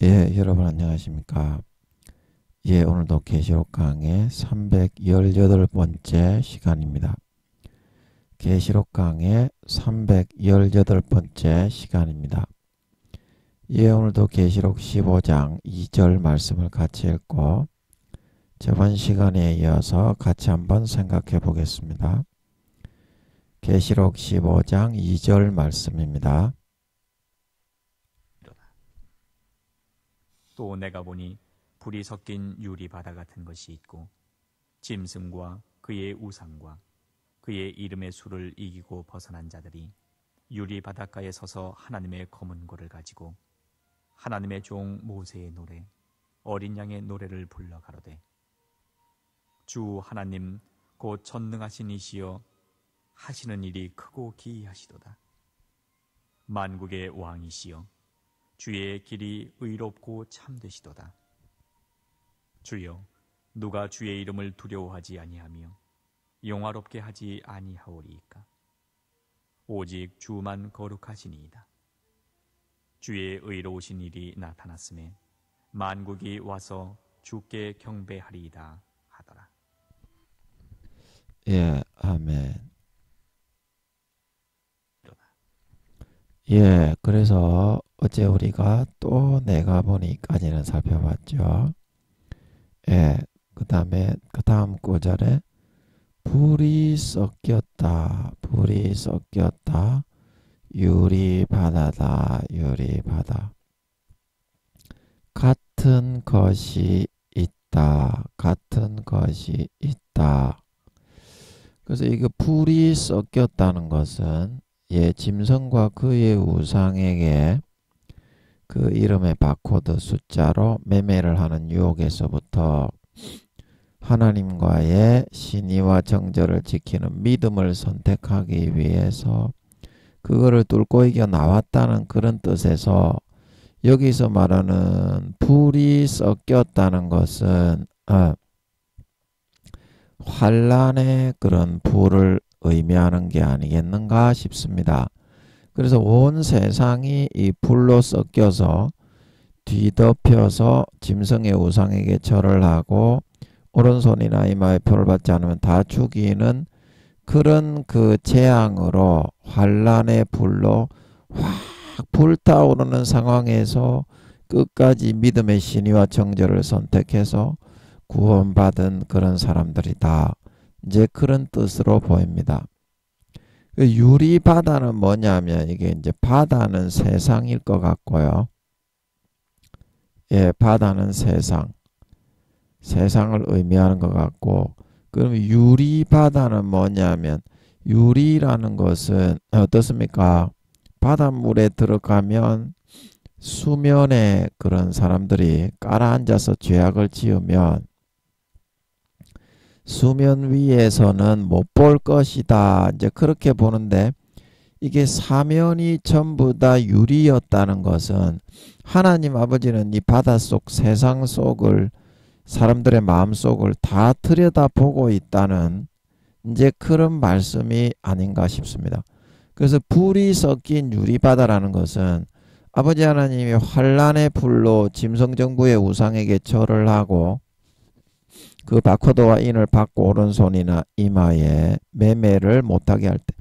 예, 여러분 안녕하십니까? 예, 오늘도 계시록 강의 318번째 시간입니다. 계시록 강의 318번째 시간입니다. 예, 오늘도 계시록 15장 2절 말씀을 같이 읽고 저번 시간에 이어서 같이 한번 생각해 보겠습니다. 계시록 15장 2절 말씀입니다. 또 내가 보니 불이 섞인 유리 바다 같은 것이 있고 짐승과 그의 우상과 그의 이름의 수를 이기고 벗어난 자들이 유리 바닷가에 서서 하나님의 검은 고를 가지고 하나님의 종 모세의 노래 어린 양의 노래를 불러 가로되 주 하나님 곧 전능하신 이시여 하시는 일이 크고 기이하시도다. 만국의 왕이시여 주의 길이 의롭고 참되시도다. 주여 누가 주의 이름을 두려워하지 아니하며 영화롭게 하지 아니하오리이까. 오직 주만 거룩하시니이다. 주의 의로우신 일이 나타났음에 만국이 와서 주께 경배하리이다 하더라. 예, 아멘. 예, 그래서 어제 우리가 또 내가 보니까지는 살펴봤죠. 예, 그 다음 구절에 불이 섞였다, 유리바다다, 유리바다. 같은 것이 있다, 같은 것이 있다. 그래서 이거 불이 섞였다는 것은 짐승과 그의 우상에게 그 이름의 바코드 숫자로 매매를 하는 유혹에서부터 하나님과의 신의와 정절을 지키는 믿음을 선택하기 위해서 그거를 뚫고 이겨 나왔다는 그런 뜻에서 여기서 말하는 불이 섞였다는 것은 환란의 그런 불을 의미하는 게 아니겠는가 싶습니다. 그래서 온 세상이 이 불로 섞여서 뒤덮여서 짐승의 우상에게 절을 하고 오른손이나 이마에 표를 받지 않으면 다 죽이는 그런 그 재앙으로 환란의 불로 확 불타오르는 상황에서 끝까지 믿음의 신의와 정절을 선택해서 구원받은 그런 사람들이다. 이제 그런 뜻으로 보입니다. 유리 바다는 뭐냐면 이게 이제 바다는 세상일 것 같고요. 예, 바다는 세상을 의미하는 것 같고, 그럼 유리 바다는 뭐냐면 유리라는 것은 어떻습니까? 바닷물에 들어가면 수면에 그런 사람들이 깔아앉아서 죄악을 지으면 수면 위에서는 못 볼 것이다. 이제 그렇게 보는데 이게 사면이 전부 다 유리였다는 것은 하나님 아버지는 이 바닷속 세상 속을 사람들의 마음속을 다 들여다보고 있다는 이제 그런 말씀이 아닌가 싶습니다. 그래서 불이 섞인 유리바다라는 것은 아버지 하나님이 환란의 불로 짐승정부의 우상에게 절을 하고 그 바코드와 인을 받고 오른손이나 이마에 매매를 못하게 할 때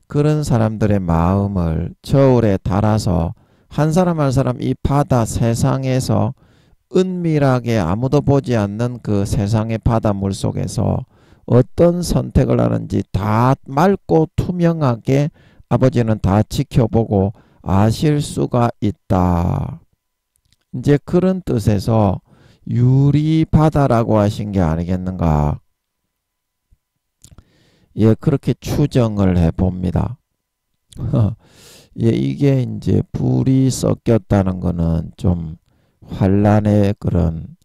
그런 사람들의 마음을 저울에 달아서 한 사람 한 사람 이 바다 세상에서 은밀하게 아무도 보지 않는 그 세상의 바닷물 속에서 어떤 선택을 하는지 다 맑고 투명하게 아버지는 다 지켜보고 아실 수가 있다. 이제 그런 뜻에서 유리바다라고 하신 게 아니겠는가. 예, 그렇게 추정을 해봅니다. 예, 이게 이제 불이 섞였다는 거는 좀 환란의 그런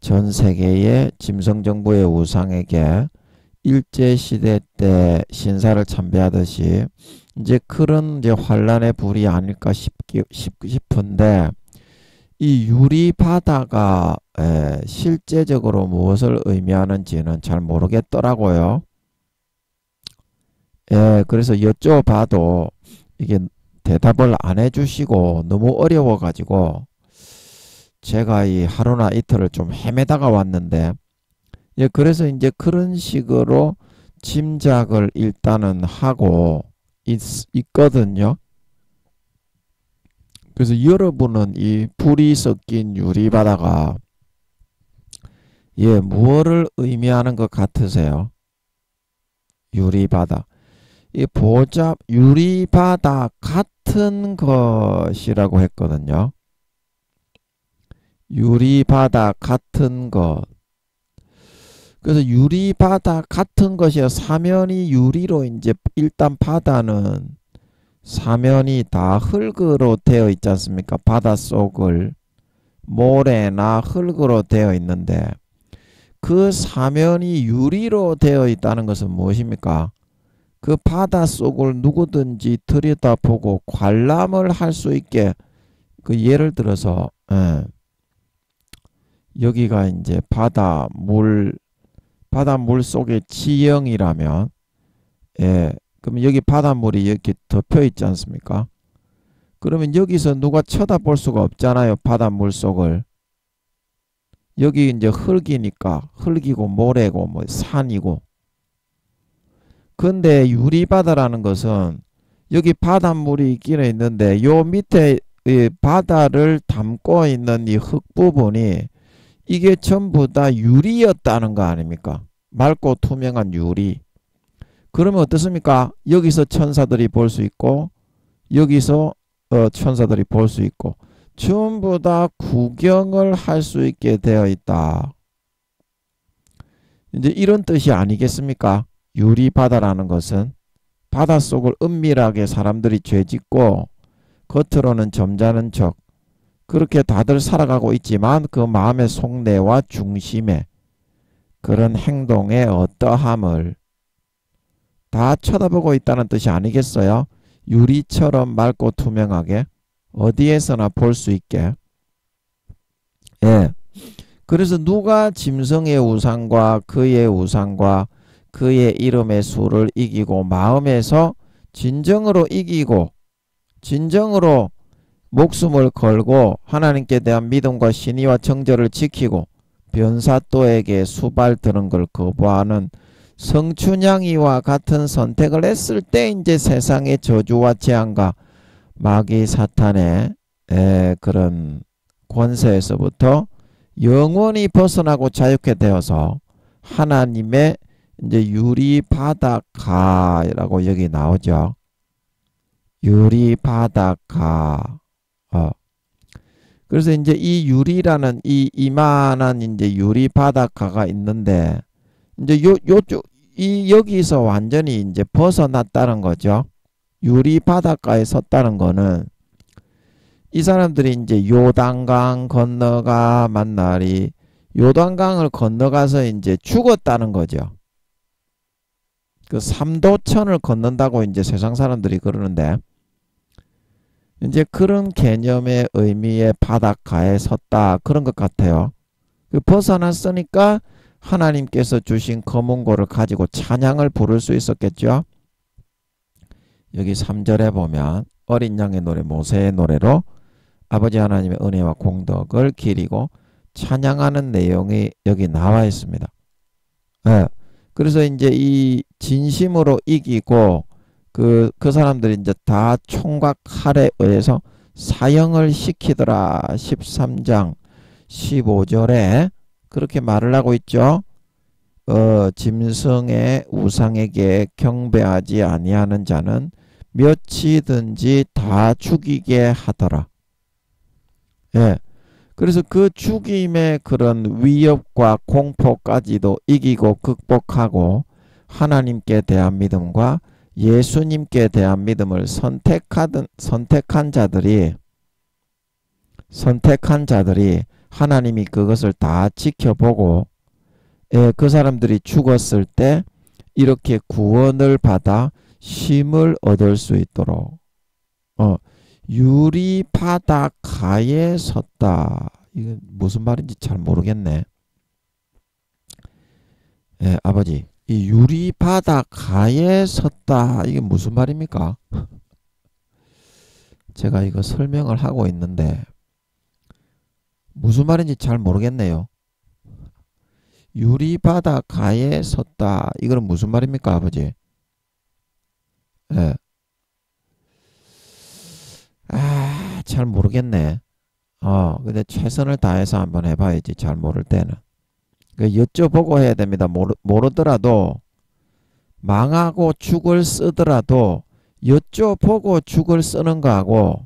전 세계의 짐승정부의 우상에게 일제시대 때 신사를 참배하듯이 이제 그런 이제 환란의 불이 아닐까 싶은데 이 유리바다가 실제적으로 무엇을 의미하는지는 잘 모르겠더라고요. 그래서 여쭤봐도 이게 대답을 안 해주시고 너무 어려워가지고 제가 이 하루나 이틀을 좀 헤매다가 왔는데, 예, 그래서 이제 그런 식으로 짐작을 일단은 하고 있거든요. 그래서 여러분은 이 불이 섞인 유리바다가 예, 무엇을 의미하는 것 같으세요? 유리바다. 이 보잡 유리바다 같은 것이라고 했거든요. 유리바다 같은 것. 그래서 유리바다 같은 것이요. 사면이 유리로 이제 일단 바다는 사면이 다 흙으로 되어 있지 않습니까? 바닷속을 모래나 흙으로 되어 있는데 그 사면이 유리로 되어 있다는 것은 무엇입니까? 그 바닷속을 누구든지 들여다보고 관람을 할 수 있게 그 예를 들어서 여기가 이제 바닷물 속의 지형이라면 그러면 여기 바닷물이 이렇게 덮여 있지 않습니까? 그러면 여기서 누가 쳐다볼 수가 없잖아요. 바닷물 속을. 여기 이제 흙이니까 흙이고 모래고 뭐 산이고. 근데 유리바다라는 것은 여기 바닷물이 있기는 있는데 요 밑에 이 바다를 담고 있는 이 흙 부분이 이게 전부 다 유리였다는 거 아닙니까? 맑고 투명한 유리. 그러면 어떻습니까? 여기서 천사들이 볼 수 있고 여기서 천사들이 볼 수 있고 전부 다 구경을 할 수 있게 되어 있다. 이제 이런 뜻이 아니겠습니까? 유리바다라는 것은 바닷속을 은밀하게 사람들이 죄짓고 겉으로는 점잖은 척 그렇게 다들 살아가고 있지만 그 마음의 속내와 중심에 그런 행동의 어떠함을 다 쳐다보고 있다는 뜻이 아니겠어요? 유리처럼 맑고 투명하게 어디에서나 볼 수 있게. 예. 그래서 누가 짐승의 우상과 그의 우상과 그의 이름의 수를 이기고 마음에서 진정으로 이기고 진정으로 목숨을 걸고 하나님께 대한 믿음과 신의와 정절을 지키고 변사또에게 수발 드는 걸 거부하는 성춘향이와 같은 선택을 했을 때 이제 세상의 저주와 재앙과 마귀 사탄의 그런 권세에서부터 영원히 벗어나고 자유케 되어서 하나님의 이제 유리바다가라고 여기 나오죠. 유리바다가. 그래서 이제 이 유리라는 이 이만한 이제 유리바다가가 있는데 이제 요쪽 여기서 완전히 이제 벗어났다는 거죠. 유리바닷가에 섰다는 거는 이 사람들이 이제 요단강 건너가 만날이 요단강을 건너가서 이제 죽었다는 거죠. 그 삼도천을 건넌다고 이제 세상 사람들이 그러는데 이제 그런 개념의 의미의 바닷가에 섰다 그런 것 같아요. 그 벗어났으니까 하나님께서 주신 검은고를 가지고 찬양을 부를 수 있었겠죠. 여기 3절에 보면 어린 양의 노래 모세의 노래로 아버지 하나님의 은혜와 공덕을 기리고 찬양하는 내용이 여기 나와 있습니다. 네. 그래서 이제 이 진심으로 이기고 그 사람들이 이제 다 총과 칼에 의해서 사형을 시키더라. 13장 15절에 그렇게 말을 하고 있죠. 짐승의 우상에게 경배하지 아니하는 자는 몇이든지 다 죽이게 하더라. 예. 그래서 그 죽임의 그런 위협과 공포까지도 이기고 극복하고 하나님께 대한 믿음과 예수님께 대한 믿음을 선택한 자들이 하나님이 그것을 다 지켜보고 그 사람들이 죽었을 때 이렇게 구원을 받아 쉼을 얻을 수 있도록 유리바닷가에 섰다. 이건 무슨 말인지 잘 모르겠네. 아버지, 이 유리바닷가에 섰다. 이게 무슨 말입니까? 제가 이거 설명을 하고 있는데 무슨 말인지 잘 모르겠네요. 유리바다가에 섰다. 이거는 무슨 말입니까, 아버지? 예. 잘 모르겠네. 근데 최선을 다해서 한번 해봐야지, 잘 모를 때는. 여쭤보고 해야 됩니다. 모르더라도, 망하고 죽을 쓰더라도, 여쭤보고 죽을 쓰는 거하고,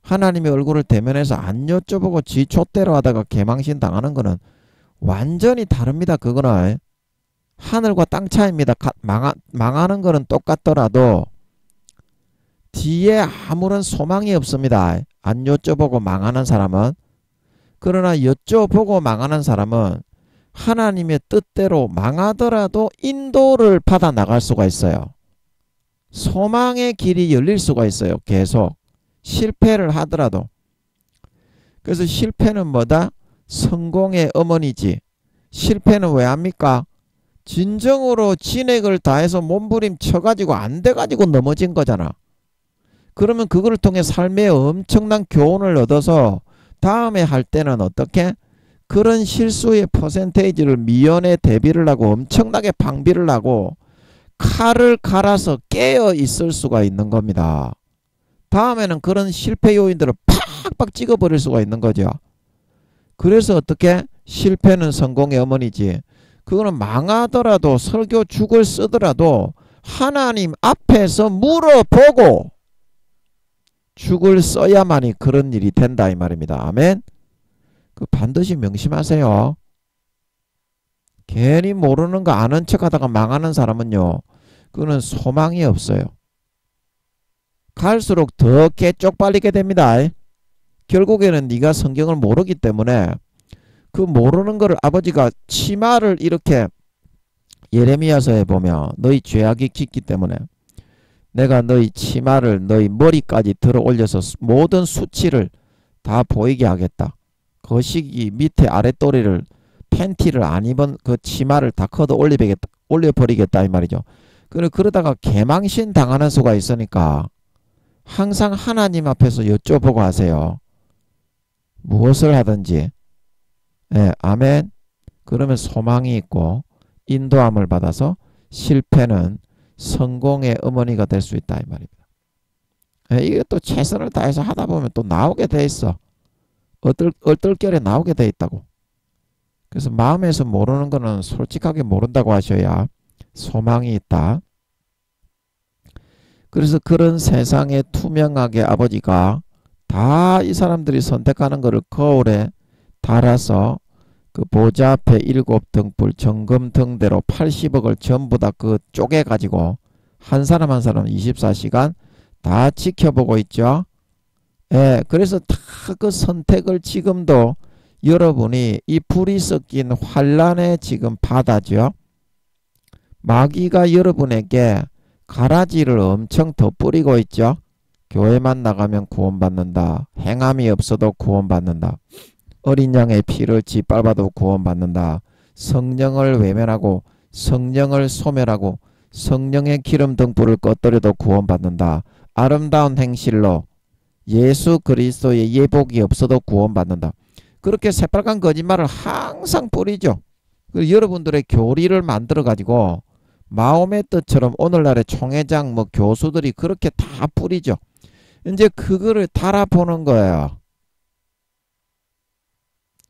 하나님의 얼굴을 대면해서 안 여쭤보고 지 촛대로 하다가 개망신 당하는 거는 완전히 다릅니다. 그거는 하늘과 땅 차이입니다. 망하는 거는 똑같더라도 뒤에 아무런 소망이 없습니다. 안 여쭤보고 망하는 사람은. 그러나 여쭤보고 망하는 사람은 하나님의 뜻대로 망하더라도 인도를 받아 나갈 수가 있어요. 소망의 길이 열릴 수가 있어요. 계속 실패를 하더라도. 그래서 실패는 뭐다? 성공의 어머니지. 실패는 왜 합니까? 진정으로 진액을 다해서 몸부림 쳐가지고 안 돼가지고 넘어진 거잖아. 그러면 그걸 통해 삶에 엄청난 교훈을 얻어서 다음에 할 때는 어떻게? 그런 실수의 퍼센테이지를 미연에 대비를 하고 엄청나게 방비를 하고 칼을 갈아서 깨어 있을 수가 있는 겁니다. 다음에는 그런 실패 요인들을 팍팍 찍어버릴 수가 있는 거죠. 그래서 어떻게? 실패는 성공의 어머니지. 그거는 망하더라도 설교 죽을 쓰더라도 하나님 앞에서 물어보고 죽을 써야만이 그런 일이 된다 이 말입니다. 아멘. 반드시 명심하세요. 괜히 모르는 거 아는 척 하다가 망하는 사람은요, 그거는 소망이 없어요. 갈수록 더 쪽팔리게 됩니다. 결국에는 네가 성경을 모르기 때문에 그 모르는 거를 아버지가 치마를 이렇게 예레미야서에 보면 너희 죄악이 짙기 때문에 내가 너희 치마를 너희 머리까지 들어 올려서 모든 수치를 다 보이게 하겠다. 거시기 밑에 아랫도리를 팬티를 안 입은 그 치마를 다 걷어 올려버리겠다 이 말이죠. 그러다가 개망신 당하는 수가 있으니까 항상 하나님 앞에서 여쭤보고 하세요. 무엇을 하든지. 네, 아멘. 그러면 소망이 있고 인도함을 받아서 실패는 성공의 어머니가 될 수 있다 이 말입니다. 네, 이게 또 최선을 다해서 하다 보면 또 나오게 돼 있어. 얼떨결에 나오게 돼 있다고. 그래서 마음에서 모르는 거는 솔직하게 모른다고 하셔야 소망이 있다. 그래서 그런 세상에 투명하게 아버지가 다 이 사람들이 선택하는 거를 거울에 달아서 그 보좌 앞에 7등불 정금등대로 80억을 전부 다 그 쪼개가지고 한 사람 한 사람 24시간 다 지켜보고 있죠. 예, 그래서 다 그 선택을 지금도 여러분이 이 불이 섞인 환란의 지금 바다죠. 마귀가 여러분에게 가라지를 엄청 더 뿌리고 있죠. 교회만 나가면 구원받는다. 행함이 없어도 구원받는다. 어린 양의 피를 짓밟아도 구원받는다. 성령을 외면하고 성령을 소멸하고 성령의 기름 등불을 꺼뜨려도 구원받는다. 아름다운 행실로 예수 그리스도의 예복이 없어도 구원받는다. 그렇게 새빨간 거짓말을 항상 뿌리죠. 그리고 여러분들의 교리를 만들어 가지고 마음의 뜻처럼 오늘날의 총회장 교수들이 그렇게 다 뿌리죠. 이제 그거를 달아보는 거예요.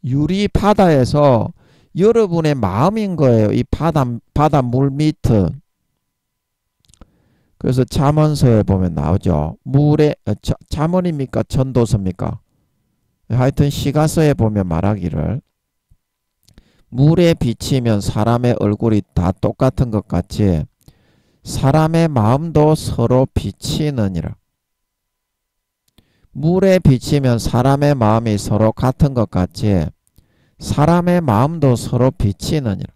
유리 바다에서 여러분의 마음인 거예요. 이 바다 물 밑은. 그래서 잠언서에 보면 나오죠. 물에 잠언입니까? 전도서입니까? 하여튼 시가서에 보면 말하기를 물에 비치면 사람의 얼굴이 다 똑같은 것 같이 사람의 마음도 서로 비치느니라. 물에 비치면 사람의 마음이 서로 같은 것 같이 사람의 마음도 서로 비치느니라.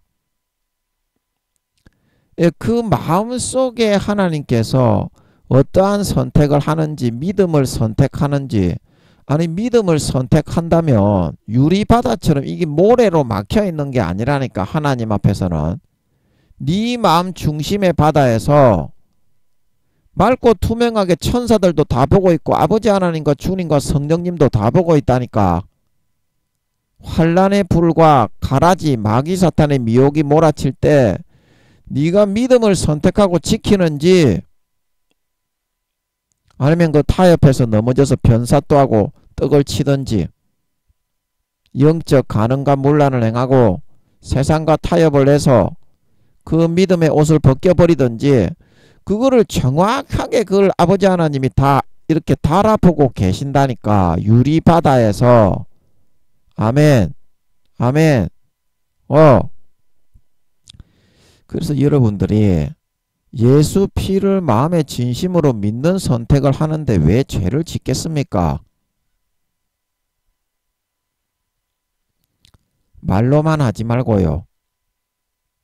그 마음 속에 하나님께서 어떠한 선택을 하는지, 믿음을 선택하는지, 아니 믿음을 선택한다면 유리바다처럼 이게 모래로 막혀 있는 게 아니라니까. 하나님 앞에서는 네 마음 중심의 바다에서 맑고 투명하게 천사들도 다 보고 있고 아버지 하나님과 주님과 성령님도 다 보고 있다니까. 환란의 불과 가라지 마귀 사탄의 미혹이 몰아칠 때 네가 믿음을 선택하고 지키는지 아니면 그 타협해서 넘어져서 변사또 하고 떡을 치든지 영적 가능과 문란을 행하고 세상과 타협을 해서 그 믿음의 옷을 벗겨버리든지 그거를 정확하게 그걸 아버지 하나님이 다 이렇게 달아보고 계신다니까. 유리바다에서. 아멘. 아멘. 그래서 여러분들이 예수 피를 마음의 진심으로 믿는 선택을 하는데 왜 죄를 짓겠습니까? 말로만 하지 말고요.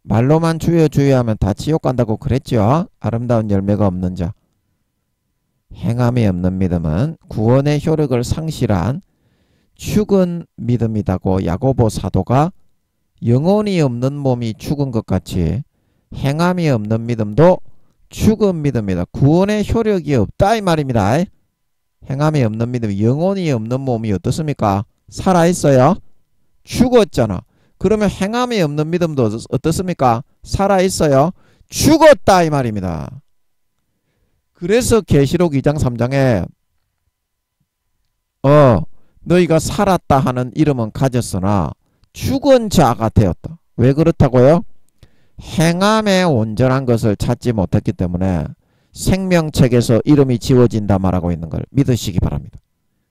말로만 주여 주여 하면 다 지옥 간다고 그랬죠. 아름다운 열매가 없는 자. 행함이 없는 믿음은 구원의 효력을 상실한 죽은 믿음이다고 야고보 사도가 영혼이 없는 몸이 죽은 것 같이 행함이 없는 믿음도 죽은 믿음이다. 구원의 효력이 없다 이 말입니다. 행함이 없는 믿음, 영혼이 없는 몸이 어떻습니까? 살아있어요? 죽었잖아. 그러면 행함이 없는 믿음도 어떻습니까? 살아있어요? 죽었다 이 말입니다. 그래서 계시록 2장 3장에 너희가 살았다 하는 이름은 가졌으나 죽은 자가 되었다. 왜 그렇다고요? 행함에 온전한 것을 찾지 못했기 때문에 생명책에서 이름이 지워진다 말하고 있는 걸 믿으시기 바랍니다.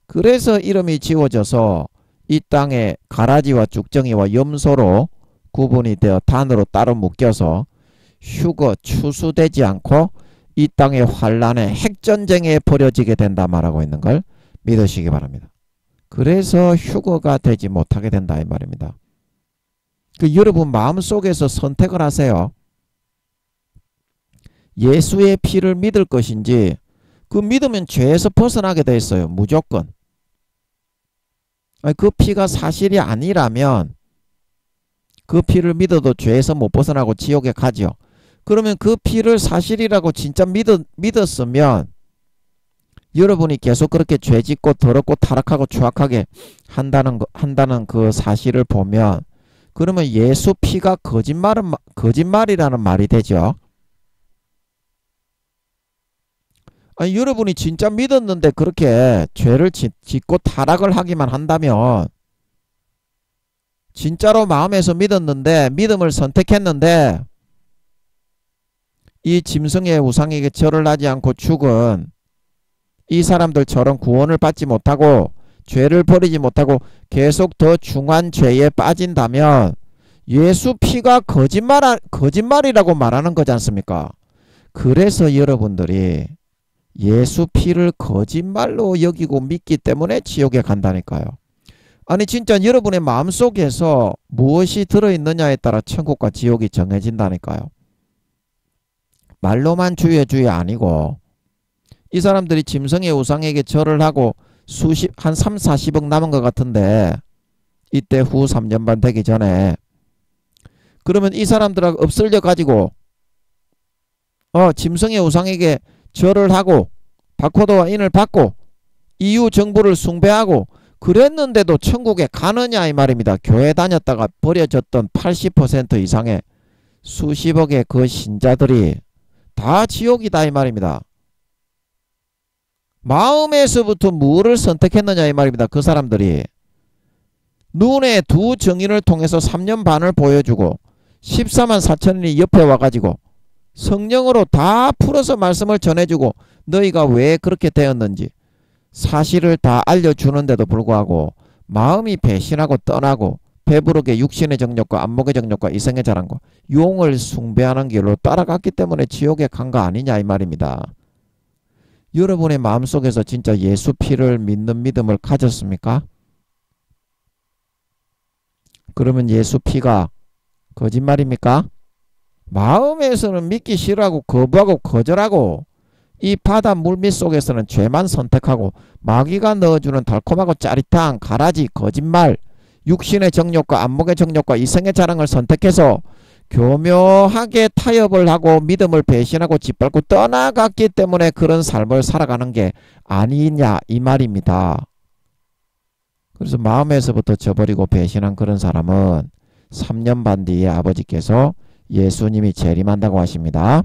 그래서 이름이 지워져서 이 땅에 가라지와 쭉정이와 염소로 구분이 되어 단으로 따로 묶여서 휴거 추수되지 않고 이 땅의 환란에 핵전쟁에 버려지게 된다 말하고 있는 걸 믿으시기 바랍니다. 그래서 휴거가 되지 못하게 된다 이 말입니다. 여러분 마음속에서 선택을 하세요. 예수의 피를 믿을 것인지 그 믿으면 죄에서 벗어나게 돼 있어요. 무조건. 그 피가 사실이 아니라면 그 피를 믿어도 죄에서 못 벗어나고 지옥에 가죠. 그러면 그 피를 사실이라고 진짜 믿었으면 여러분이 계속 그렇게 죄짓고 더럽고 타락하고 추악하게 한다는 그 사실을 보면 그러면 예수 피가 거짓말이라는 말이 되죠. 아니, 여러분이 진짜 믿었는데 그렇게 죄를 짓고 타락을 하기만 한다면 진짜로 마음에서 믿었는데 믿음을 선택했는데 이 짐승의 우상에게 절을 하지 않고 죽은 이 사람들처럼 구원을 받지 못하고 죄를 버리지 못하고 계속 더 중한 죄에 빠진다면 예수 피가 거짓말이라고 말하는 거지 않습니까? 그래서 여러분들이 예수 피를 거짓말로 여기고 믿기 때문에 지옥에 간다니까요. 아니 진짜 여러분의 마음속에서 무엇이 들어있느냐에 따라 천국과 지옥이 정해진다니까요. 말로만 주여 주여 아니고 이 사람들이 짐승의 우상에게 절을 하고 한 3, 40억 남은 것 같은데 이때 후 3년 반 되기 전에 그러면 이 사람들하고 엎슬려 가지고 짐승의 우상에게 절을 하고 바코드와 인을 받고 EU 정부를 숭배하고 그랬는데도 천국에 가느냐 이 말입니다. 교회 다녔다가 버려졌던 80% 이상의 수십억의 그 신자들이 다 지옥이다 이 말입니다. 마음에서부터 무엇을 선택했느냐 이 말입니다. 그 사람들이 눈에 두 증인을 통해서 3년 반을 보여주고 14만 4천인이 옆에 와가지고 성령으로 다 풀어서 말씀을 전해주고 너희가 왜 그렇게 되었는지 사실을 다 알려주는데도 불구하고 마음이 배신하고 떠나고 배부르게 육신의 정욕과 안목의 정욕과 이성의 자랑과 용을 숭배하는 길로 따라갔기 때문에 지옥에 간 거 아니냐 이 말입니다. 여러분의 마음속에서 진짜 예수 피를 믿는 믿음을 가졌습니까? 그러면 예수 피가 거짓말입니까? 마음에서는 믿기 싫어하고 거부하고 거절하고 이 바다 물밑 속에서는 죄만 선택하고 마귀가 넣어주는 달콤하고 짜릿한 가라지 거짓말 육신의 정욕과 안목의 정욕과 이성의 자랑을 선택해서 교묘하게 타협을 하고 믿음을 배신하고 짓밟고 떠나갔기 때문에 그런 삶을 살아가는 게 아니냐 이 말입니다. 그래서 마음에서부터 저버리고 배신한 그런 사람은 3년 반 뒤에 아버지께서 예수님이 재림한다고 하십니다.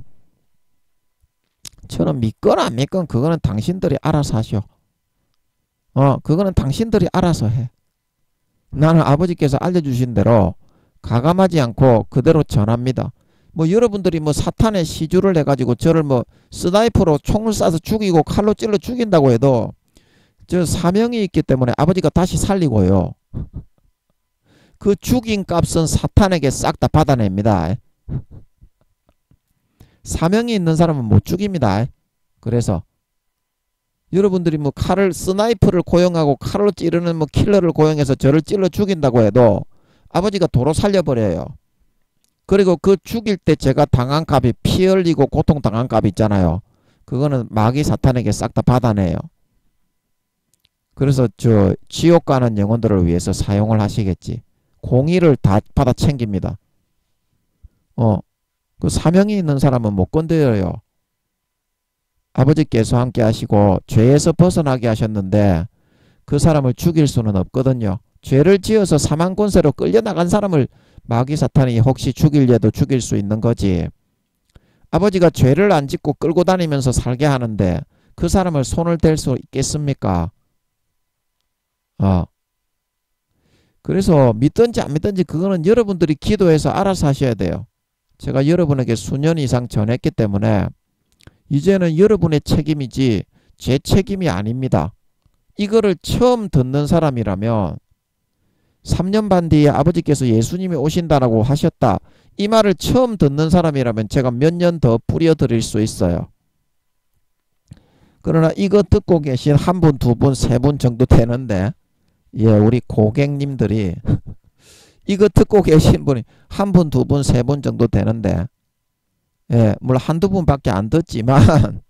저는 믿거나 안 믿건 그거는 당신들이 알아서 하시오. 그거는 당신들이 알아서 해. 나는 아버지께서 알려주신 대로 가감하지 않고 그대로 전합니다. 뭐 여러분들이 뭐 사탄의 시주를 해가지고 저를 뭐 스나이퍼로 총을 쏴서 죽이고 칼로 찔러 죽인다고 해도 저 사명이 있기 때문에 아버지가 다시 살리고요. 그 죽인 값은 사탄에게 싹 다 받아냅니다. 사명이 있는 사람은 못 죽입니다. 그래서 여러분들이 뭐 칼을 스나이퍼를 고용하고 칼로 찌르는 뭐 킬러를 고용해서 저를 찔러 죽인다고 해도 아버지가 도로 살려버려요. 그리고 그 죽일 때 제가 당한 값이 피 흘리고 고통 당한 값이 있잖아요. 그거는 마귀 사탄에게 싹 다 받아내요. 그래서 저 지옥 가는 영혼들을 위해서 사용을 하시겠지. 공의를 다 받아 챙깁니다. 그 사명이 있는 사람은 못 건드려요. 아버지께서 함께 하시고 죄에서 벗어나게 하셨는데 그 사람을 죽일 수는 없거든요. 죄를 지어서 사망 권세로 끌려나간 사람을 마귀 사탄이 혹시 죽일래도 죽일 수 있는 거지. 아버지가 죄를 안 짓고 끌고 다니면서 살게 하는데 그 사람을 손을 댈 수 있겠습니까? 그래서 믿든지 안 믿든지 그거는 여러분들이 기도해서 알아서 하셔야 돼요. 제가 여러분에게 수년 이상 전했기 때문에 이제는 여러분의 책임이지 제 책임이 아닙니다. 이거를 처음 듣는 사람이라면 3년 반 뒤에 아버지께서 예수님이 오신다라고 하셨다. 이 말을 처음 듣는 사람이라면 제가 몇 년 더 뿌려드릴 수 있어요. 그러나 이거 듣고 계신 한 분, 두 분, 세 분 정도 되는데 우리 고객님들이 이거 듣고 계신 분이 한 분, 두 분, 세 분 정도 되는데 물론 한두 분밖에 안 듣지만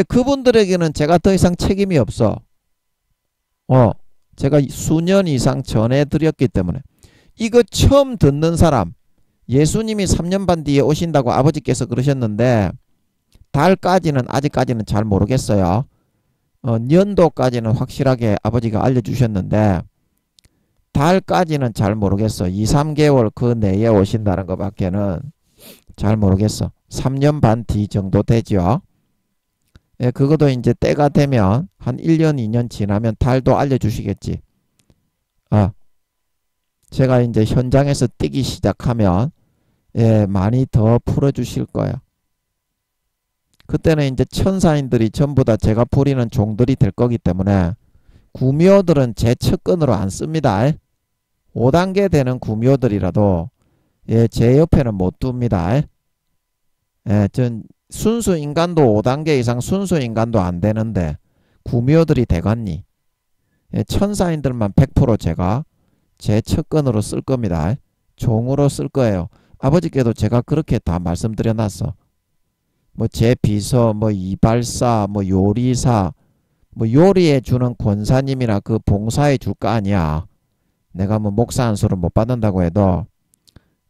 그분들에게는 제가 더 이상 책임이 없어. 제가 수년 이상 전해드렸기 때문에 이거 처음 듣는 사람 예수님이 3년 반 뒤에 오신다고 아버지께서 그러셨는데 달까지는 아직까지는 잘 모르겠어요. 년도까지는 확실하게 아버지가 알려주셨는데 달까지는 잘 모르겠어. 2, 3개월 그 내에 오신다는 것밖에는 잘 모르겠어. 3년 반 뒤 정도 되죠. 그것도 이제 때가 되면 한 1년, 2년 지나면 달도 알려주시겠지. 제가 이제 현장에서 뛰기 시작하면 많이 더 풀어주실 거예요. 그때는 이제 천사인들이 전부 다 제가 부리는 종들이 될 거기 때문에 구미호들은 제 측근으로 안 씁니다. 5단계 되는 구미호들이라도 제 옆에는 못 둡니다. 전 순수 인간도 5단계 이상 순수 인간도 안 되는데 구미호들이 되겠니? 천사인들만 100% 제가 제 측근으로 쓸 겁니다. 종으로 쓸 거예요. 아버지께도 제가 그렇게 다 말씀드려 놨어. 뭐 제 비서, 뭐 이발사, 뭐 요리사, 뭐 요리해 주는 권사님이나 그 봉사해 줄 거 아니야. 내가 뭐 목사 안수를 못 받는다고 해도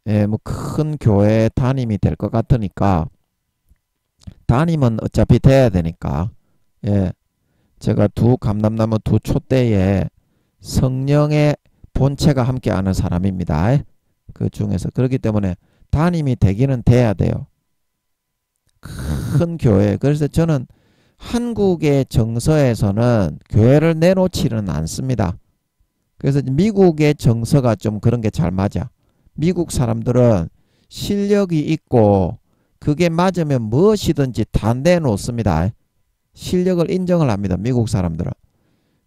뭐 큰 교회 담임이 될 것 같으니까 담임은 어차피 돼야 되니까 제가 두 감람나무 두 촛대에 성령의 본체가 함께하는 사람입니다. 그 중에서 그렇기 때문에 담임이 되기는 돼야 돼요. 큰 교회. 그래서 저는 한국의 정서에서는 교회를 내놓지는 않습니다. 그래서 미국의 정서가 좀 그런 게 잘 맞아. 미국 사람들은 실력이 있고 그게 맞으면 무엇이든지 다 내놓습니다. 실력을 인정을 합니다. 미국 사람들은.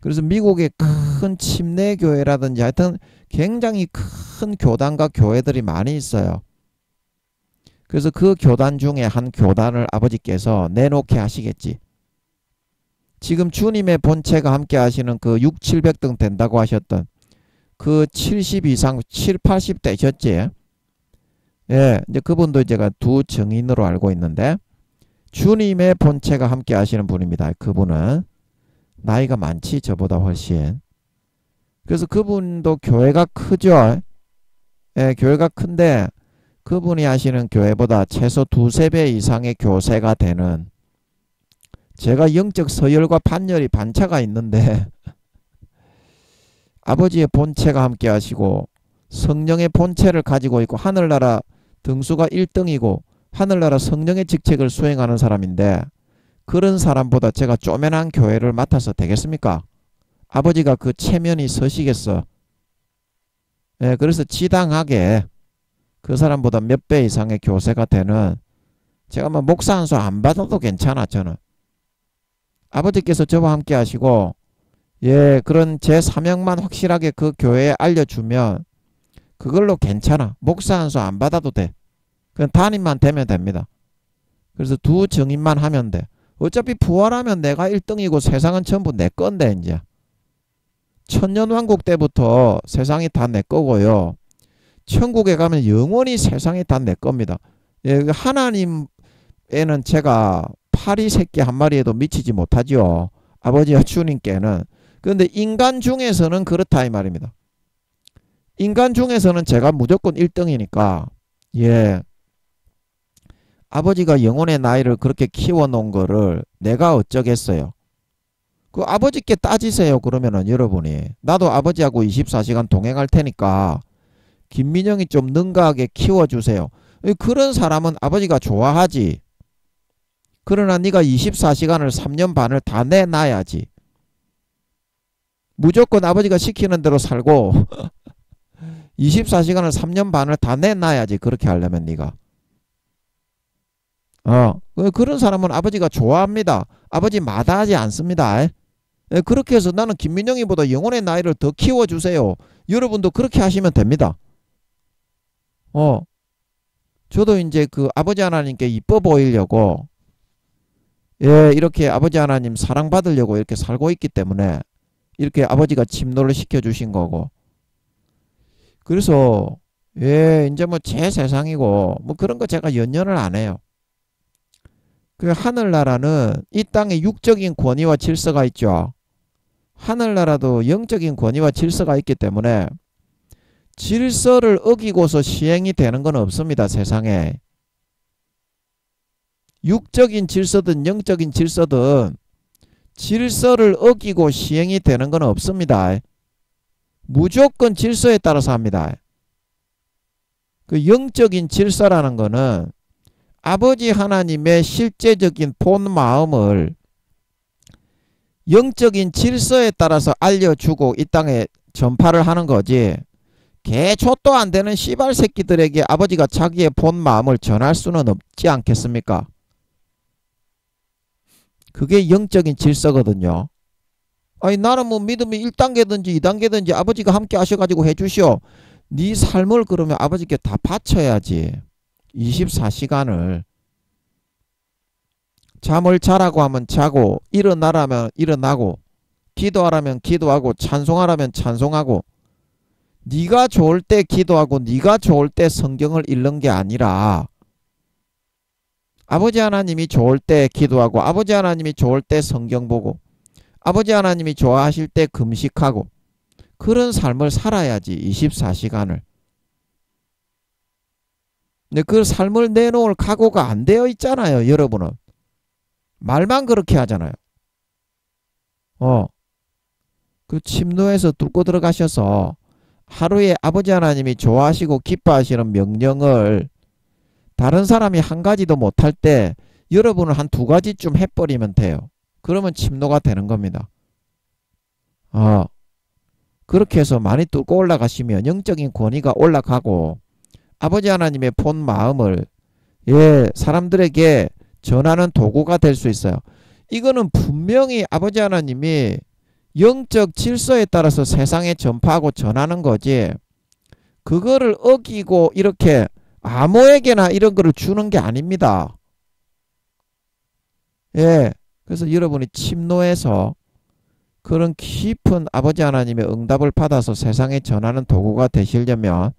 그래서 미국의 큰 침례교회라든지 하여튼 굉장히 큰 교단과 교회들이 많이 있어요. 그래서 그 교단 중에 한 교단을 아버지께서 내놓게 하시겠지. 지금 주님의 본체가 함께 하시는 그 6, 700등 된다고 하셨던 그 70 이상 7, 80 되셨지. 이제 그분도 제가 두 증인으로 알고 있는데 주님의 본체가 함께 하시는 분입니다. 그분은 나이가 많지 저보다 훨씬. 그래서 그분도 교회가 크죠. 교회가 큰데 그분이 하시는 교회보다 최소 두세 배 이상의 교세가 되는 제가 영적 서열과 반열이 반차가 있는데 아버지의 본체가 함께 하시고 성령의 본체를 가지고 있고 하늘나라 등수가 1등이고 하늘나라 성령의 직책을 수행하는 사람인데 그런 사람보다 제가 쪼매난 교회를 맡아서 되겠습니까? 아버지가 그 체면이 서시겠어. 예, 그래서 지당하게 그 사람보다 몇 배 이상의 교세가 되는 제가 뭐 목사 한 수 안 받아도 괜찮아. 저는 아버지께서 저와 함께 하시고 예, 그런 제 사명만 확실하게 그 교회에 알려주면 그걸로 괜찮아. 목사 한 수 안 받아도 돼. 그냥 담임만 되면 됩니다. 그래서 두 증인만 하면 돼. 어차피 부활하면 내가 1등이고 세상은 전부 내 건데 이제 천년왕국 때부터 세상이 다 내 거고요. 천국에 가면 영원히 세상이 다 내 겁니다. 예, 하나님에는 제가 파리 새끼 한 마리에도 미치지 못하죠. 아버지와 주님께는. 그런데 인간 중에서는 그렇다 이 말입니다. 인간 중에서는 제가 무조건 1등이니까 예, 아버지가 영혼의 나이를 그렇게 키워놓은 거를 내가 어쩌겠어요. 그 아버지께 따지세요. 그러면은 여러분이 나도 아버지하고 24시간 동행할 테니까 김민영이 좀 능가하게 키워주세요. 그런 사람은 아버지가 좋아하지. 그러나 네가 24시간을 3년 반을 다 내놔야지. 무조건 아버지가 시키는 대로 살고 24시간을 3년 반을 다 내놔야지. 그렇게 하려면 네가. 그런 사람은 아버지가 좋아합니다. 아버지 마다하지 않습니다. 그렇게 해서 나는 김민영이보다 영혼의 나이를 더 키워주세요. 여러분도 그렇게 하시면 됩니다. 저도 이제 그 아버지 하나님께 이뻐 보이려고 예, 이렇게 아버지 하나님 사랑받으려고 이렇게 살고 있기 때문에 이렇게 아버지가 침노를 시켜주신 거고 그래서 예, 이제 뭐 제 세상이고 뭐 그런 거 제가 연연을 안 해요. 그 하늘나라는 이 땅에 육적인 권위와 질서가 있죠. 하늘나라도 영적인 권위와 질서가 있기 때문에 질서를 어기고서 시행이 되는 건 없습니다. 세상에. 육적인 질서든 영적인 질서든 질서를 어기고 시행이 되는 건 없습니다. 무조건 질서에 따라서 합니다. 그 영적인 질서라는 거는 아버지 하나님의 실제적인 본 마음을 영적인 질서에 따라서 알려주고 이 땅에 전파를 하는 거지. 개초도 안 되는 씨발 새끼들에게 아버지가 자기의 본 마음을 전할 수는 없지 않겠습니까? 그게 영적인 질서거든요. 아니 나는 뭐 믿음이 1단계든지 2단계든지 아버지가 함께 하셔가지고 해주시오. 네 삶을 그러면 아버지께 다 바쳐야지. 24시간을. 잠을 자라고 하면 자고 일어나라면 일어나고 기도하라면 기도하고 찬송하라면 찬송하고 네가 좋을 때 기도하고 네가 좋을 때 성경을 읽는 게 아니라 아버지 하나님이 좋을 때 기도하고 아버지 하나님이 좋을 때 성경 보고 아버지 하나님이 좋아하실 때 금식하고 그런 삶을 살아야지 24시간을. 근데 그 삶을 내놓을 각오가 안 되어 있잖아요. 여러분은. 말만 그렇게 하잖아요. 그 침노에서 뚫고 들어가셔서 하루에 아버지 하나님이 좋아하시고 기뻐하시는 명령을 다른 사람이 한 가지도 못할 때 여러분은 한 2가지쯤 해버리면 돼요. 그러면 침노가 되는 겁니다. 그렇게 해서 많이 뚫고 올라가시면 영적인 권위가 올라가고 아버지 하나님의 본 마음을 예, 사람들에게 전하는 도구가 될 수 있어요. 이거는 분명히 아버지 하나님이 영적 질서에 따라서 세상에 전파하고 전하는 거지 그거를 어기고 이렇게 아무에게나 이런 거를 주는 게 아닙니다. 예, 그래서 여러분이 침노해서 그런 깊은 아버지 하나님의 응답을 받아서 세상에 전하는 도구가 되시려면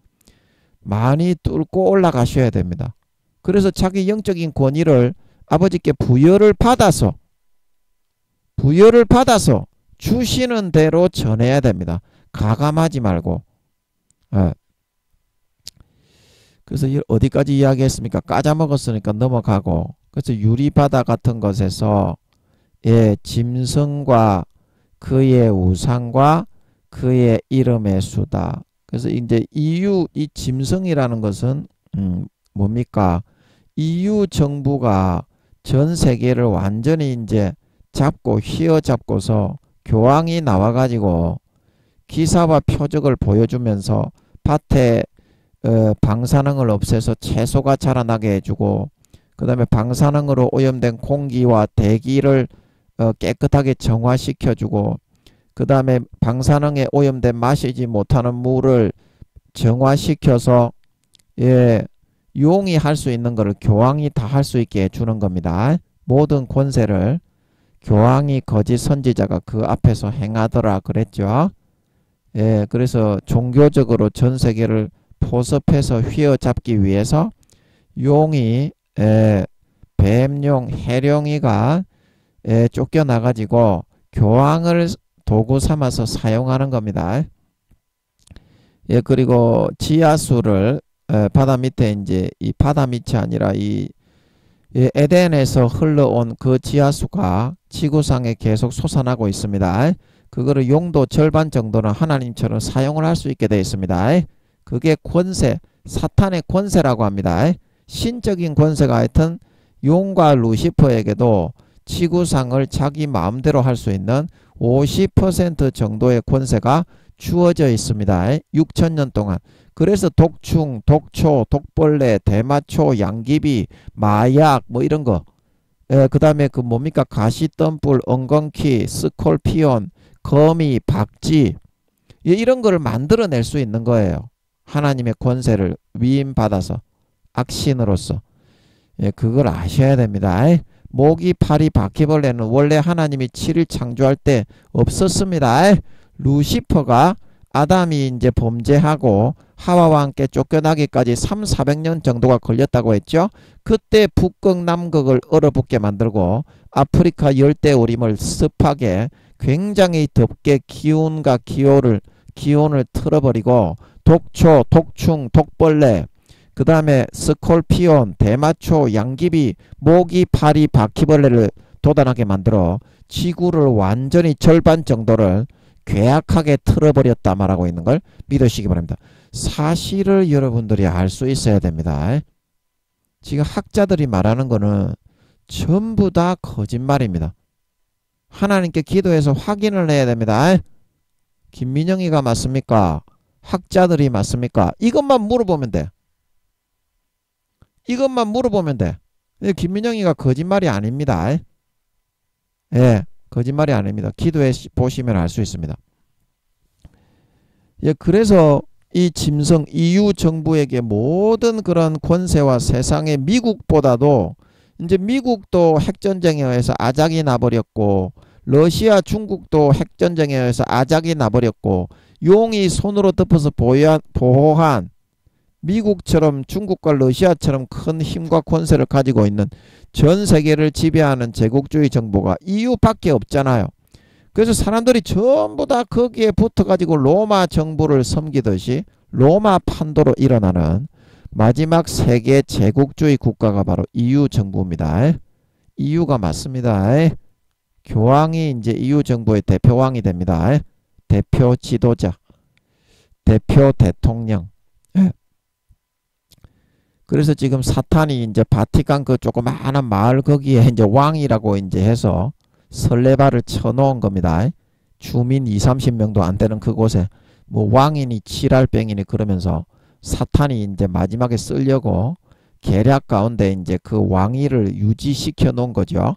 많이 뚫고 올라가셔야 됩니다. 그래서 자기 영적인 권위를 아버지께 부여를 받아서 주시는 대로 전해야 됩니다. 가감하지 말고. 그래서 어디까지 이야기했습니까? 까자먹었으니까 넘어가고. 그래서 유리바다 같은 것에서 예, 짐승과 그의 우상과 그의 이름의 수다. 그래서 이제 EU 이 짐승이라는 것은 뭡니까? EU 정부가 전 세계를 완전히 이제 잡고 휘어잡고서 교황이 나와가지고 기사와 표적을 보여주면서 밭에 방사능을 없애서 채소가 자라나게 해주고, 그 다음에 방사능으로 오염된 공기와 대기를 깨끗하게 정화시켜주고, 그 다음에 방사능에 오염된 마시지 못하는 물을 정화시켜서 용이 할 수 있는 것을 교황이 다 할 수 있게 해주는 겁니다. 모든 권세를 교황이 거짓 선지자가 그 앞에서 행하더라 그랬죠. 그래서 종교적으로 전 세계를 포섭해서 휘어잡기 위해서 용이 뱀용, 해룡이가 쫓겨나가지고 교황을 도구 삼아서 사용하는 겁니다. 그리고 지하수를 바다 밑에 이제 이 바다 밑이 아니라 이 에덴에서 흘러온 그 지하수가 지구상에 계속 솟아나고 있습니다. 그거를 용도 절반 정도는 하나님처럼 사용을 할 수 있게 되어 있습니다. 그게 권세, 사탄의 권세라고 합니다. 신적인 권세가 하여튼 용과 루시퍼에게도 지구상을 자기 마음대로 할 수 있는 50% 정도의 권세가 주어져 있습니다. 6천년 동안. 그래서 독충, 독초, 독벌레, 대마초, 양귀비, 마약 뭐 이런 거, 그 다음에 그 뭡니까, 가시덤불, 엉겅퀴, 스콜피온, 거미, 박쥐, 이런 거를 만들어낼 수 있는 거예요. 하나님의 권세를 위임받아서 악신으로서. 그걸 아셔야 됩니다. 모기, 파리, 바퀴벌레는 원래 하나님이 7일 창조할 때 없었습니다. 루시퍼가 아담이 이제 범죄하고 하와와 함께 쫓겨나기까지 300~400년 정도가 걸렸다고 했죠. 그때 북극 남극을 얼어붙게 만들고 아프리카 열대우림을 습하게 굉장히 덥게 기온과 기온을 틀어버리고 독초, 독충, 독벌레, 그 다음에 스콜피온, 대마초, 양귀비, 모기, 파리, 바퀴벌레를 도단하게 만들어 지구를 완전히 절반 정도를 괴악하게 틀어버렸다 말하고 있는 걸 믿으시기 바랍니다. 사실을 여러분들이 알 수 있어야 됩니다. 지금 학자들이 말하는 거는 전부 다 거짓말입니다. 하나님께 기도해서 확인을 해야 됩니다. 김민영이가 맞습니까? 학자들이 맞습니까? 이것만 물어보면 돼. 이것만 물어보면 돼. 김민영이가 거짓말이 아닙니다. 거짓말이 아닙니다. 기도해 보시면 알 수 있습니다. 그래서 이 짐승 EU 정부에게 모든 그런 권세와 세상의 미국보다도 이제 미국도 핵전쟁에 의해서 아작이 나버렸고, 러시아, 중국도 핵전쟁에 의해서 아작이 나버렸고, 용이 손으로 덮어서 보호한 미국처럼 중국과 러시아처럼 큰 힘과 권세를 가지고 있는 전 세계를 지배하는 제국주의 정부가 EU밖에 없잖아요. 그래서 사람들이 전부 다 거기에 붙어가지고 로마 정부를 섬기듯이 로마 판도로 일어나는 마지막 세계 제국주의 국가가 바로 EU 정부입니다. EU가 맞습니다. 교황이 이제 EU 정부의 대표왕이 됩니다. 대표 지도자, 대표 대통령. 그래서 지금 사탄이 이제 바티칸 그 조그마한 마을 거기에 이제 왕이라고 이제 해서 설레발을 쳐놓은 겁니다. 주민 20~30명도 안 되는 그곳에 뭐 왕이니 칠할병이니 그러면서 사탄이 이제 마지막에 쓰려고 계략 가운데 이제 그 왕위를 유지시켜 놓은 거죠.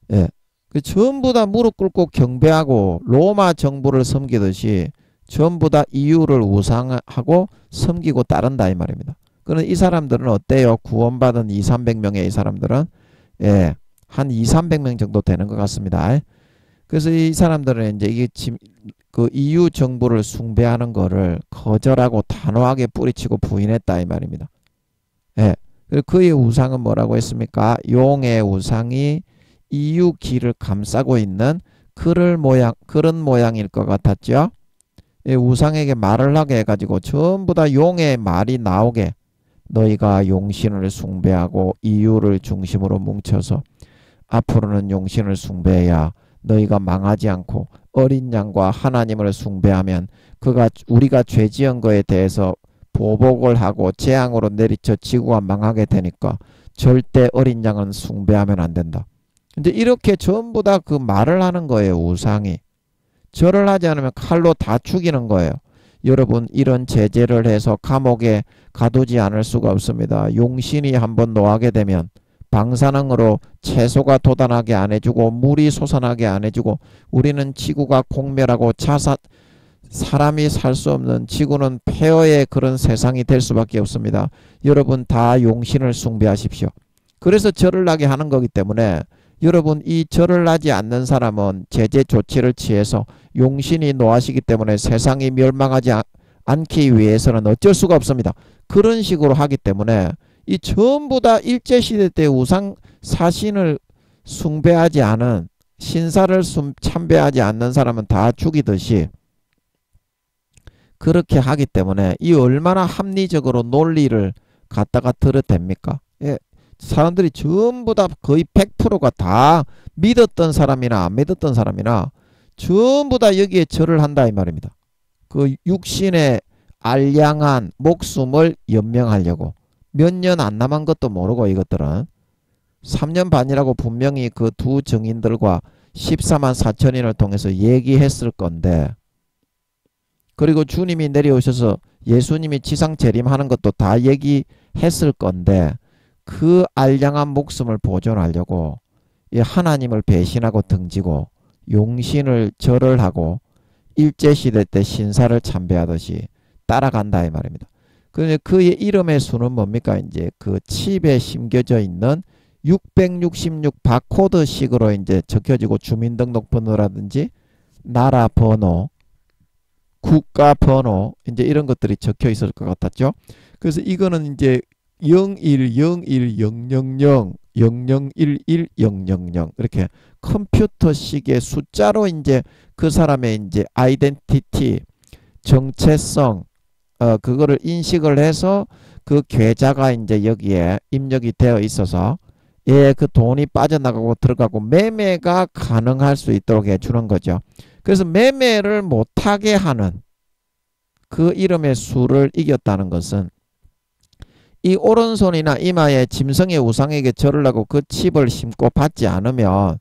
그 전부 다 무릎 꿇고 경배하고 로마 정부를 섬기듯이 전부 다 EU를 우상하고 섬기고 따른다 이 말입니다. 그럼 이 사람들은 어때요? 구원받은 200~300명의 이 사람들은 한 200~300명 정도 되는 것 같습니다. 그래서 이 사람들은 이제 이게 그 EU 정부를 숭배하는 거를 거절하고 단호하게 뿌리치고 부인했다 이 말입니다. 그리고 그의 우상은 뭐라고 했습니까? 용의 우상이 EU 길을 감싸고 있는 그런 모양일 것 같았죠. 우상에게 말을 하게 해가지고 전부 다 용의 말이 나오게, 너희가 용신을 숭배하고 EU를 중심으로 뭉쳐서 앞으로는 용신을 숭배해야 너희가 망하지 않고 어린 양과 하나님을 숭배하면 그가 우리가 죄 지은 거에 대해서 보복을 하고 재앙으로 내리쳐 지구가 망하게 되니까 절대 어린 양은 숭배하면 안 된다. 근데 이렇게 전부 다 그 말을 하는 거예요. 우상이. 절을 하지 않으면 칼로 다 죽이는 거예요. 여러분 이런 제재를 해서 감옥에 가두지 않을 수가 없습니다. 용신이 한번 노하게 되면 방사능으로 채소가 돋아나게 안 해주고 물이 솟아나게 안 해주고 우리는 지구가 공멸하고 사람이 살 수 없는 지구는 폐허의 그런 세상이 될 수밖에 없습니다. 여러분 다 용신을 숭배하십시오. 그래서 절을 하게 하는 거기 때문에 여러분 이 절을 하지 않는 사람은 제재 조치를 취해서 용신이 노하시기 때문에 세상이 멸망하지 않기 위해서는 어쩔 수가 없습니다. 그런 식으로 하기 때문에 이 전부 다 일제시대 때 우상 사신을 숭배하지 않은 신사를 참배하지 않는 사람은 다 죽이듯이 그렇게 하기 때문에 이 얼마나 합리적으로 논리를 갖다가 들어댑니까? 예, 사람들이 전부 다 거의 100%가 다 믿었던 사람이나 안 믿었던 사람이나 전부 다 여기에 절을 한다 이 말입니다. 그 육신의 알량한 목숨을 연명하려고 몇 년 안 남은 것도 모르고 이것들은 3년 반이라고 분명히 그 두 증인들과 14만 4천인을 통해서 얘기했을 건데 그리고 주님이 내려오셔서 예수님이 지상 재림하는 것도 다 얘기했을 건데 그 알량한 목숨을 보존하려고 하나님을 배신하고 등지고 용신을 절을 하고 일제시대 때 신사를 참배하듯이 따라간다 이 말입니다. 그런데 그의 이름의 수는 뭡니까? 이제 그 칩에 심겨져 있는 666 바코드식으로 이제 적혀지고 주민등록번호라든지 나라 번호, 국가 번호 이제 이런 것들이 적혀 있을 것 같았죠. 그래서 이거는 이제 01010000 00110000 이렇게 컴퓨터식의 숫자로 이제 그 사람의 이제 아이덴티티 정체성 그거를 인식을 해서 그 계좌가 이제 여기에 입력이 되어 있어서 그 돈이 빠져나가고 들어가고 매매가 가능할 수 있도록 해주는 거죠. 그래서 매매를 못하게 하는 그 이름의 수를 이겼다는 것은 이 오른손이나 이마에 짐승의 우상에게 절을 하고 그 칩을 심고 받지 않으면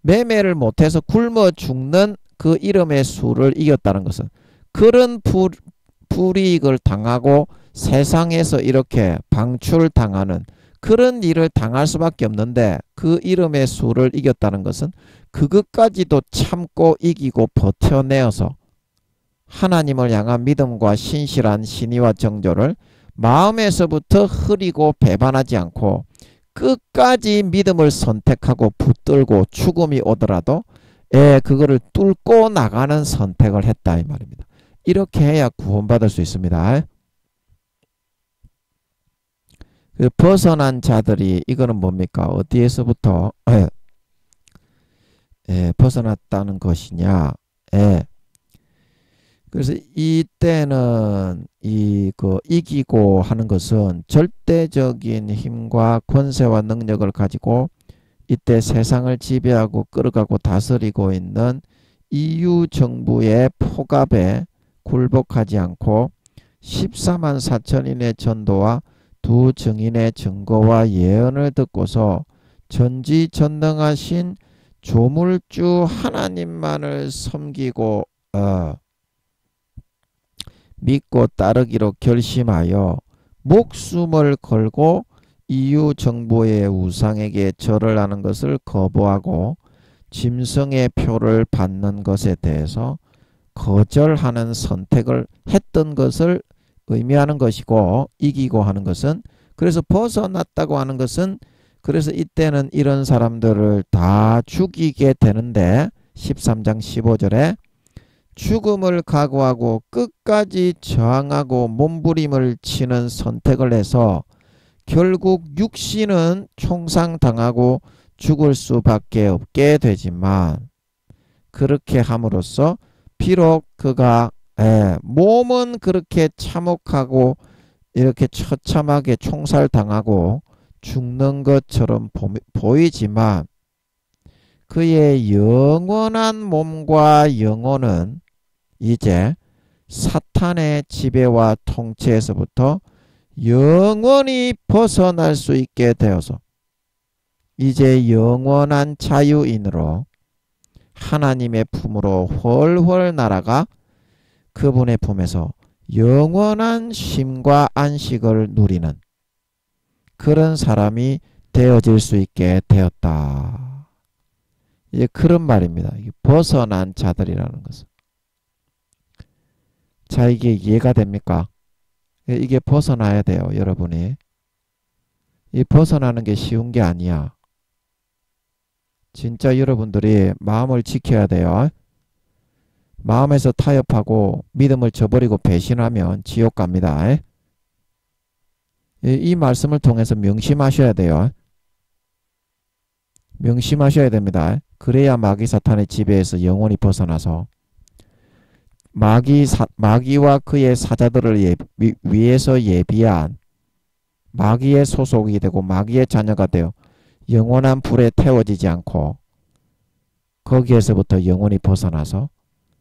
매매를 못해서 굶어 죽는 그 이름의 수를 이겼다는 것은 그런 불이익을 당하고 세상에서 이렇게 방출당하는 그런 일을 당할 수밖에 없는데 그 이름의 수를 이겼다는 것은 그것까지도 참고 이기고 버텨내어서 하나님을 향한 믿음과 신실한 신의와 정조를 마음에서부터 흐리고 배반하지 않고 끝까지 믿음을 선택하고 붙들고 죽음이 오더라도 그거를 뚫고 나가는 선택을 했다 이 말입니다. 이렇게 해야 구원받을 수 있습니다. 그 벗어난 자들이 이거는 뭡니까? 어디에서부터 벗어났다는 것이냐? 그래서 이때는 이기고 하는 것은 절대적인 힘과 권세와 능력을 가지고 이때 세상을 지배하고 끌어가고 다스리고 있는 EU 정부의 포갑에 굴복하지 않고 14만 4천인의 전도와 두 증인의 증거와 예언을 듣고서 전지전능하신 조물주 하나님만을 섬기고 믿고 따르기로 결심하여 목숨을 걸고 EU 정부의 우상에게 절을 하는 것을 거부하고 짐승의 표를 받는 것에 대해서 거절하는 선택을 했던 것을 의미하는 것이고 이기고 하는 것은 그래서 벗어났다고 하는 것은 그래서 이때는 이런 사람들을 다 죽이게 되는데 13장 15절에 죽음을 각오하고 끝까지 저항하고 몸부림을 치는 선택을 해서 결국 육신은 총상당하고 죽을 수밖에 없게 되지만 그렇게 함으로써 비록 그가 몸은 그렇게 참혹하고 이렇게 처참하게 총살당하고 죽는 것처럼 보이지만 그의 영원한 몸과 영혼은 이제 사탄의 지배와 통치에서부터 영원히 벗어날 수 있게 되어서 이제 영원한 자유인으로 하나님의 품으로 훨훨 날아가 그분의 품에서 영원한 쉼과 안식을 누리는 그런 사람이 되어질 수 있게 되었다. 이제 그런 말입니다. 벗어난 자들이라는 것은. 자, 이게 이해가 됩니까? 이게 벗어나야 돼요, 여러분이. 이 벗어나는 게 쉬운 게 아니야. 진짜 여러분들이 마음을 지켜야 돼요. 마음에서 타협하고 믿음을 저버리고 배신하면 지옥 갑니다. 이 말씀을 통해서 명심하셔야 돼요. 명심하셔야 됩니다. 그래야 마귀 사탄의 지배에서 영원히 벗어나서 마귀와 그의 사자들을 위해서 예비한 마귀의 소속이 되고 마귀의 자녀가 되어 영원한 불에 태워지지 않고 거기에서부터 영원히 벗어나서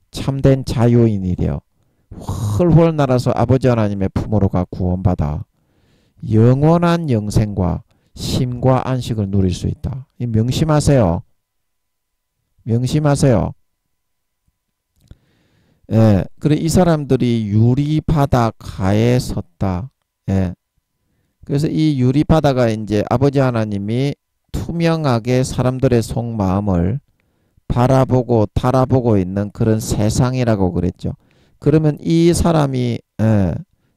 참된 자유인이 되어 훨훨 날아서 아버지 하나님의 품으로 가 구원받아 영원한 영생과 쉼과 안식을 누릴 수 있다. 명심하세요. 명심하세요. 예, 그래 이 사람들이 유리바다 가에 섰다. 예. 그래서 이 유리바다가 이제 아버지 하나님이 투명하게 사람들의 속마음을 바라보고 달아보고 있는 그런 세상이라고 그랬죠. 그러면 이 사람이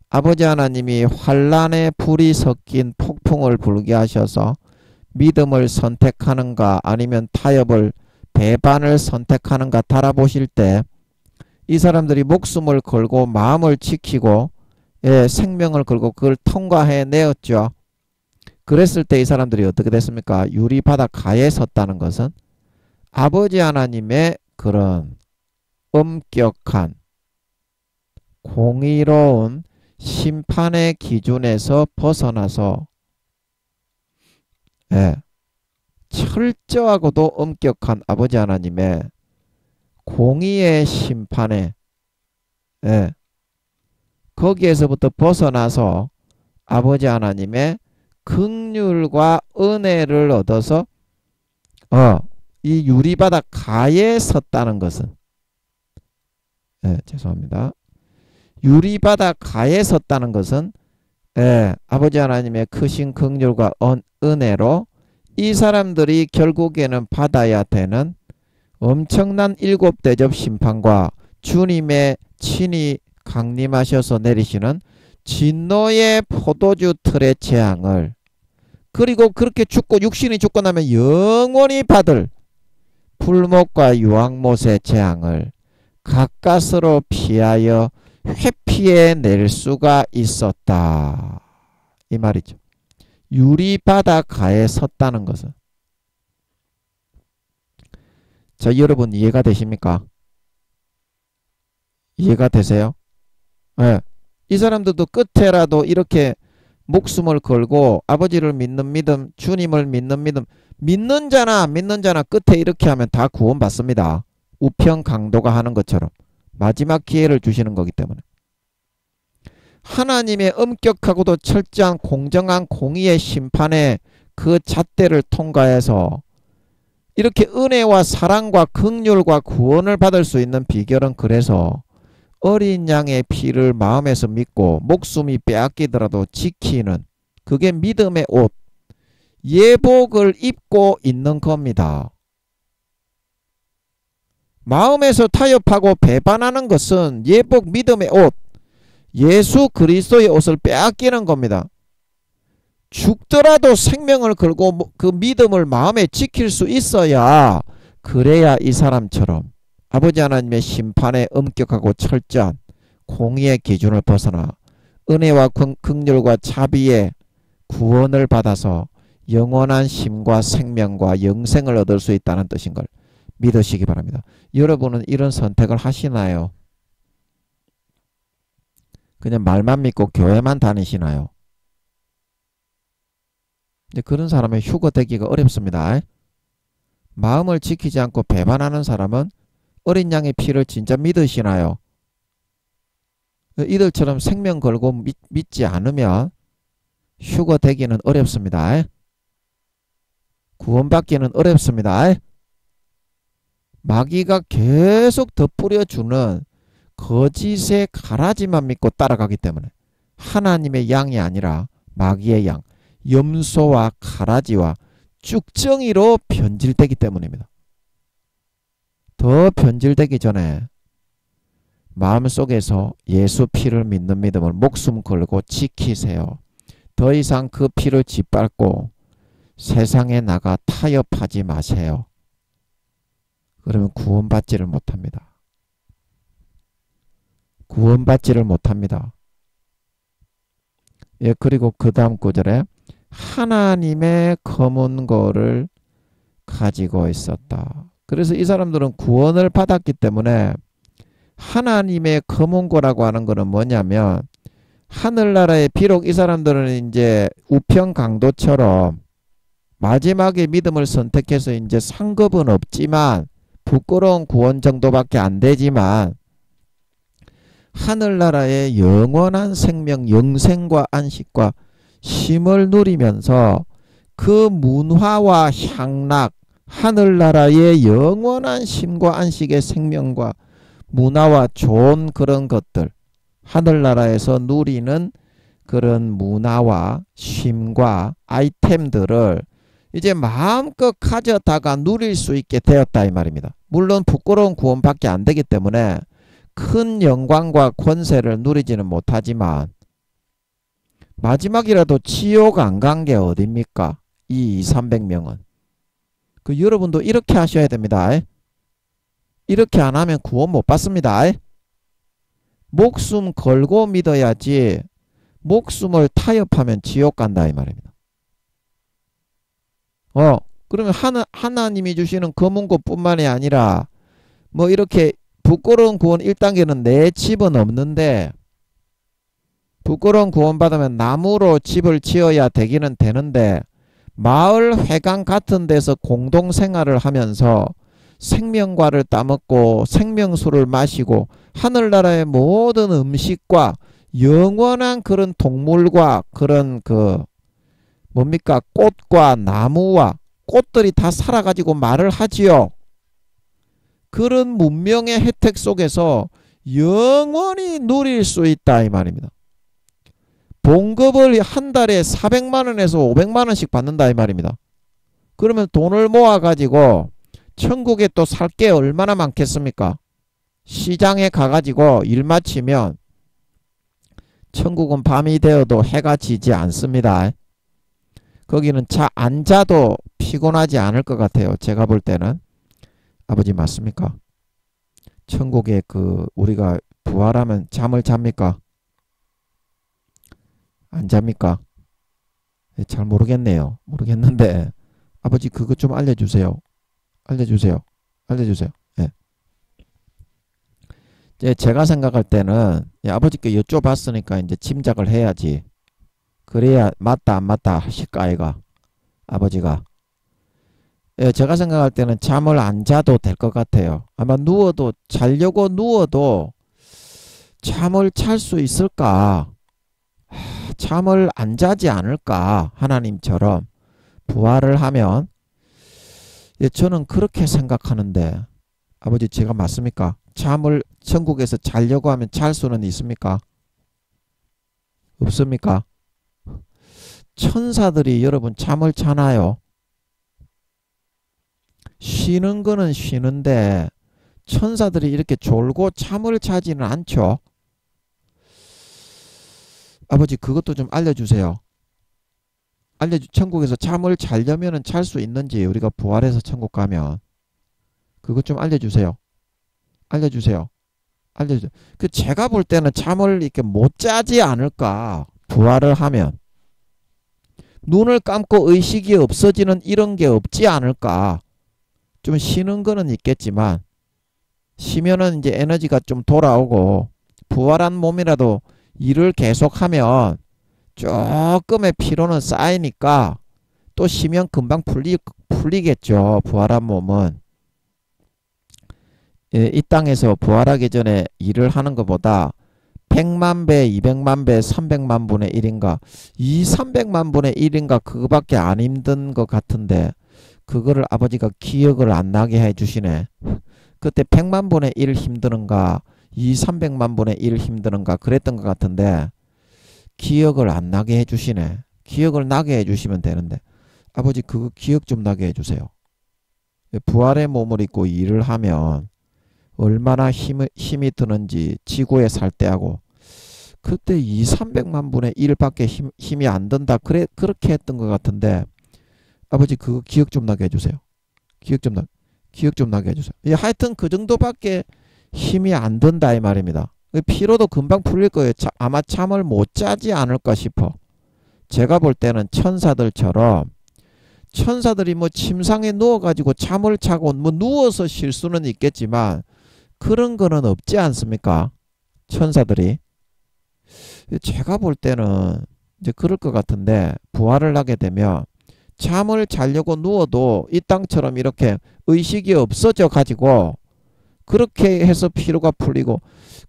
아버지 하나님이 환란의 불이 섞인 폭풍을 불게 하셔서 믿음을 선택하는가 아니면 타협을 배반을 선택하는가 달아보실 때 이 사람들이 목숨을 걸고 마음을 지키고 생명을 걸고 그걸 통과해 내었죠. 그랬을 때 이 사람들이 어떻게 됐습니까? 유리바다 가에 섰다는 것은 아버지 하나님의 그런 엄격한 공의로운 심판의 기준에서 벗어나서 철저하고도 엄격한 아버지 하나님의 공의의 심판에 거기에서부터 벗어나서 아버지 하나님의 긍휼과 은혜를 얻어서 이 유리바다 가에 섰다는 것은 죄송합니다. 유리바다 가에 섰다는 것은 아버지 하나님의 크신 긍휼과 은혜로 이 사람들이 결국에는 받아야 되는 엄청난 일곱 대접 심판과 주님의 친히 강림하셔서 내리시는 진노의 포도주 틀의 재앙을 그리고 그렇게 죽고 육신이 죽고 나면 영원히 받을 불못과 유황못의 재앙을 가까스로 피하여 회피해 낼 수가 있었다. 이 말이죠. 유리바다 가에 섰다는 것은. 자, 여러분 이해가 되십니까? 이해가 되세요? 이 사람들도 끝에라도 이렇게 목숨을 걸고 아버지를 믿는 믿음, 주님을 믿는 믿음, 믿는 자나 안 믿는 자나 끝에 이렇게 하면 다 구원받습니다. 우편 강도가 하는 것처럼 마지막 기회를 주시는 거기 때문에 하나님의 엄격하고도 철저한 공정한 공의의 심판의 그 잣대를 통과해서 이렇게 은혜와 사랑과 긍휼과 구원을 받을 수 있는 비결은 그래서 어린 양의 피를 마음에서 믿고 목숨이 빼앗기더라도 지키는 그게 믿음의 옷, 예복을 입고 있는 겁니다. 마음에서 타협하고 배반하는 것은 예복 믿음의 옷, 예수 그리스도의 옷을 빼앗기는 겁니다. 죽더라도 생명을 걸고 그 믿음을 마음에 지킬 수 있어야 그래야 이 사람처럼 아버지 하나님의 심판에 엄격하고 철저한 공의의 기준을 벗어나 은혜와 긍휼과 자비의 구원을 받아서 영원한 쉼과 생명과 영생을 얻을 수 있다는 뜻인 걸 믿으시기 바랍니다. 여러분은 이런 선택을 하시나요? 그냥 말만 믿고 교회만 다니시나요? 그런 사람은 휴거 되기가 어렵습니다. 마음을 지키지 않고 배반하는 사람은 어린 양의 피를 진짜 믿으시나요? 이들처럼 생명 걸고 믿지 않으면 휴거 되기는 어렵습니다. 구원받기는 어렵습니다. 마귀가 계속 덧뿌려주는 거짓의 가라지만 믿고 따라가기 때문에 하나님의 양이 아니라 마귀의 양, 염소와 가라지와 쭉정이로 변질되기 때문입니다. 더 변질되기 전에 마음속에서 예수 피를 믿는 믿음을 목숨 걸고 지키세요. 더 이상 그 피를 짓밟고 세상에 나가 타협하지 마세요. 그러면 구원받지를 못합니다. 구원받지를 못합니다. 예, 그리고 그 다음 구절에 하나님의 검은 거를 가지고 있었다. 그래서 이 사람들은 구원을 받았기 때문에 하나님의 검은 거라고 하는 거는 뭐냐면 하늘나라에 비록 이 사람들은 이제 우편 강도처럼 마지막에 믿음을 선택해서 이제 상급은 없지만 부끄러운 구원 정도밖에 안 되지만 하늘나라의 영원한 생명, 영생과 안식과 쉼을 누리면서 그 문화와 향락, 하늘나라의 영원한 쉼과 안식의 생명과 문화와 좋은 그런 것들, 하늘나라에서 누리는 그런 문화와 쉼과 아이템들을 이제 마음껏 가져다가 누릴 수 있게 되었다 이 말입니다. 물론 부끄러운 구원밖에 안 되기 때문에 큰 영광과 권세를 누리지는 못하지만 마지막이라도 지옥 안 간 게 어딥니까? 이 300명은. 그 여러분도 이렇게 하셔야 됩니다. 이렇게 안 하면 구원 못 받습니다. 목숨 걸고 믿어야지 목숨을 타협하면 지옥 간다 이 말입니다. 그러면 하나님이 주시는 검은 것뿐만이 아니라 뭐 이렇게 부끄러운 구원 1단계는 내 집은 없는데 부끄러운 구원 받으면 나무로 집을 지어야 되기는 되는데 마을 회관 같은 데서 공동생활을 하면서 생명과를 따먹고 생명수를 마시고 하늘나라의 모든 음식과 영원한 그런 동물과 그런 뭡니까 꽃과 나무와 꽃들이 다 살아가지고 말을 하지요. 그런 문명의 혜택 속에서 영원히 누릴 수 있다 이 말입니다. 봉급을 한 달에 400만원에서 500만원씩 받는다 이 말입니다. 그러면 돈을 모아가지고 천국에 또 살 게 얼마나 많겠습니까? 시장에 가가지고 일 마치면 천국은 밤이 되어도 해가 지지 않습니다. 거기는 앉아도 피곤하지 않을 것 같아요. 제가 볼 때는. 아버지 맞습니까? 천국에 우리가 부활하면 잠을 잡니까? 안 잡니까? 잘 모르겠네요. 모르겠는데 아버지 그것 좀 알려주세요. 알려주세요. 예. 제가 생각할 때는 아버지께 여쭤봤으니까 이제 짐작을 해야지. 그래야 맞다 안 맞다 하실까 아이가 아버지가. 예, 제가 생각할 때는 잠을 안 자도 될 것 같아요. 아마 자려고 누워도 잠을 잘 수 있을까? 잠을 안 자지 않을까? 하나님처럼 부활을 하면. 예, 저는 그렇게 생각하는데 아버지 제가 맞습니까? 잠을 천국에서 자려고 하면 잘 수는 있습니까? 없습니까? 천사들이 여러분 잠을 자나요? 쉬는 거는 쉬는데 천사들이 이렇게 졸고 잠을 자지는 않죠. 아버지 그것도 좀 알려주세요. 천국에서 잠을 자려면 잘 수 있는지 우리가 부활해서 천국 가면 그것 좀 알려주세요. 제가 볼 때는 잠을 이렇게 못 자지 않을까. 부활을 하면 눈을 감고 의식이 없어지는 이런 게 없지 않을까. 좀 쉬는 거는 있겠지만 쉬면은 이제 에너지가 좀 돌아오고 부활한 몸이라도 일을 계속하면 조금의 피로는 쌓이니까 또 쉬면 금방 풀리겠죠. 부활한 몸은. 예, 이 땅에서 부활하기 전에 일을 하는 것보다 100만 배, 200만 배, 300만 분의 1인가 300만 분의 1인가 그거밖에 안 힘든 것 같은데 그거를 아버지가 기억을 안 나게 해주시네. 그때 100만 분의 1 힘드는가 300만 분의 1 힘드는가 그랬던 것 같은데 기억을 안 나게 해주시네. 기억을 나게 해주시면 되는데 아버지 그거 기억 좀 나게 해주세요. 부활의 몸을 입고 일을 하면 얼마나 힘이 드는지 지구에 살 때하고 그때 300만 분의 1밖에 힘이 안 든다 그렇게 했던 것 같은데 아버지 그거 기억 좀 나게 해주세요. 기억 좀 나게 해주세요. 하여튼 그 정도밖에 힘이 안 든다 이 말입니다. 피로도 금방 풀릴 거예요. 아마 잠을 못 자지 않을까 싶어. 제가 볼 때는 천사들처럼 천사들이 뭐 침상에 누워가지고 잠을 자고 뭐 누워서 쉴 수는 있겠지만 그런 거는 없지 않습니까? 천사들이. 제가 볼 때는 이제 그럴 것 같은데 부활을 하게 되면 잠을 자려고 누워도 이 땅처럼 이렇게 의식이 없어져 가지고 그렇게 해서 피로가 풀리고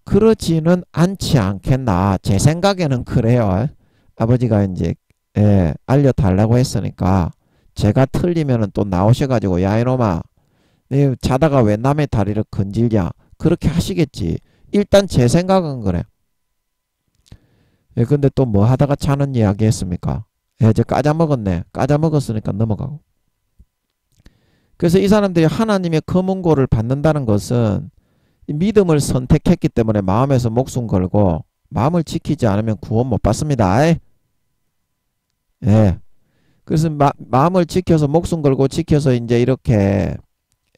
그러지는 않지 않겠나. 제 생각에는 그래요. 아버지가 이제 알려달라고 했으니까 제가 틀리면은 또 나오셔가지고 야 이놈아 자다가 왜 남의 다리를 건질냐 그렇게 하시겠지. 일단 제 생각은 그래. 근데 또 뭐 하다가 자는 이야기 했습니까? 이제 까자먹었네. 까자먹었으니까 넘어가고. 그래서 이 사람들이 하나님의 검은고를 받는다는 것은 믿음을 선택했기 때문에 마음에서 목숨 걸고 마음을 지키지 않으면 구원 못 받습니다. 그래서 마음을 지켜서 목숨 걸고 지켜서 이제 이렇게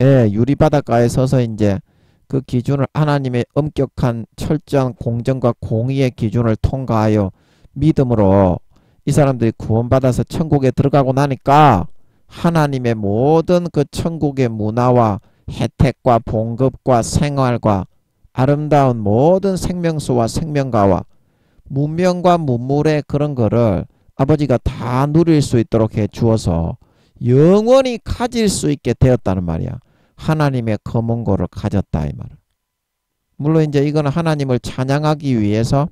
유리바닷가에 서서 이제 그 기준을 하나님의 엄격한 철저한 공정과 공의의 기준을 통과하여 믿음으로 이 사람들이 구원받아서 천국에 들어가고 나니까 하나님의 모든 그 천국의 문화와 혜택과 봉급과 생활과 아름다운 모든 생명수와 생명가와 문명과 문물의 그런 거를 아버지가 다 누릴 수 있도록 해 주어서 영원히 가질 수 있게 되었다는 말이야. 하나님의 검은고를 가졌다 이 말. 물론 이제 이거는 하나님을 찬양하기 위해서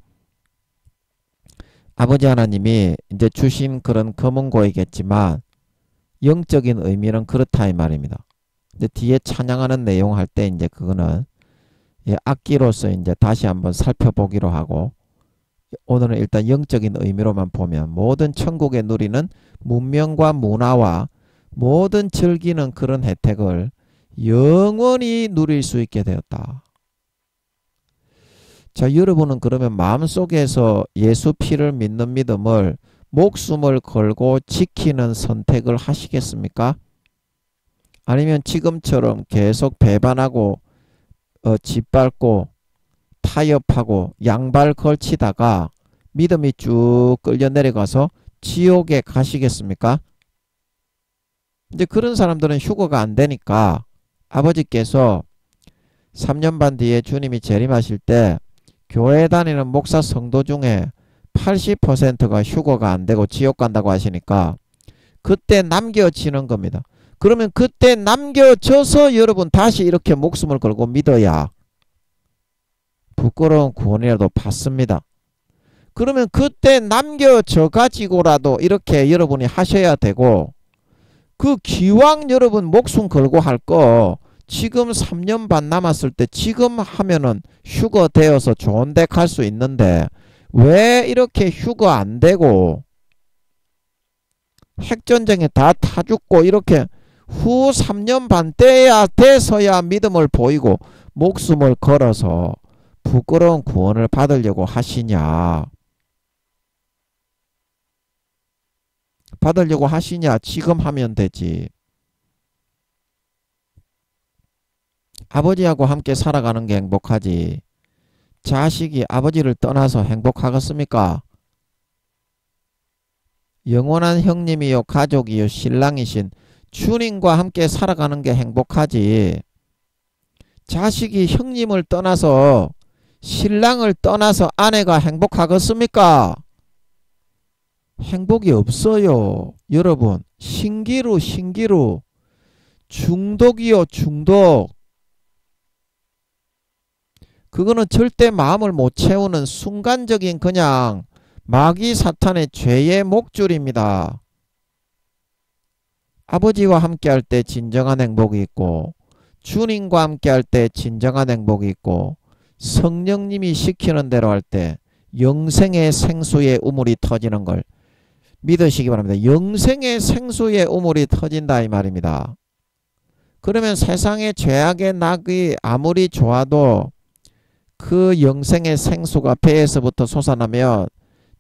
아버지 하나님이 이제 주신 그런 검은고이겠지만 영적인 의미는 그렇다 이 말입니다. 이제 뒤에 찬양하는 내용 할 때 이제 그거는 악기로서 이제 다시 한번 살펴보기로 하고 오늘은 일단 영적인 의미로만 보면 모든 천국에 누리는 문명과 문화와 모든 즐기는 그런 혜택을 영원히 누릴 수 있게 되었다. 자, 여러분은 그러면 마음속에서 예수 피를 믿는 믿음을 목숨을 걸고 지키는 선택을 하시겠습니까? 아니면 지금처럼 계속 배반하고 짓밟고 타협하고 양발 걸치다가 믿음이 쭉 끌려 내려가서 지옥에 가시겠습니까? 이제 그런 사람들은 휴거가 안 되니까 아버지께서 3년 반 뒤에 주님이 재림하실 때 교회 다니는 목사 성도 중에 80%가 휴거가 안 되고 지옥 간다고 하시니까 그때 남겨지는 겁니다. 그러면 그때 남겨져서 여러분 다시 이렇게 목숨을 걸고 믿어야 부끄러운 구원이라도 받습니다. 그러면 그때 남겨져 가지고라도 이렇게 여러분이 하셔야 되고 그 기왕 여러분 목숨 걸고 할 거 지금 3년 반 남았을 때 지금 하면은 휴거 되어서 좋은 데 갈 수 있는데 왜 이렇게 휴거 안 되고 핵전쟁에 다 타 죽고 이렇게 후 3년 반 때야 돼서야 믿음을 보이고 목숨을 걸어서 부끄러운 구원을 받으려고 하시냐? 받으려고 하시냐? 지금 하면 되지. 아버지하고 함께 살아가는 게 행복하지. 자식이 아버지를 떠나서 행복하겠습니까? 영원한 형님이요 가족이요 신랑이신 주님과 함께 살아가는 게 행복하지. 자식이 형님을 떠나서 신랑을 떠나서 아내가 행복하겠습니까? 행복이 없어요. 여러분, 신기루. 중독이요, 중독. 그거는 절대 마음을 못 채우는 순간적인 그냥 마귀 사탄의 죄의 목줄입니다. 아버지와 함께 할 때 진정한 행복이 있고, 주님과 함께 할 때 진정한 행복이 있고, 성령님이 시키는 대로 할 때 영생의 생수의 우물이 터지는 걸 믿으시기 바랍니다. 영생의 생수의 우물이 터진다 이 말입니다. 그러면 세상의 죄악의 낙이 아무리 좋아도 그 영생의 생수가 배에서부터 솟아나면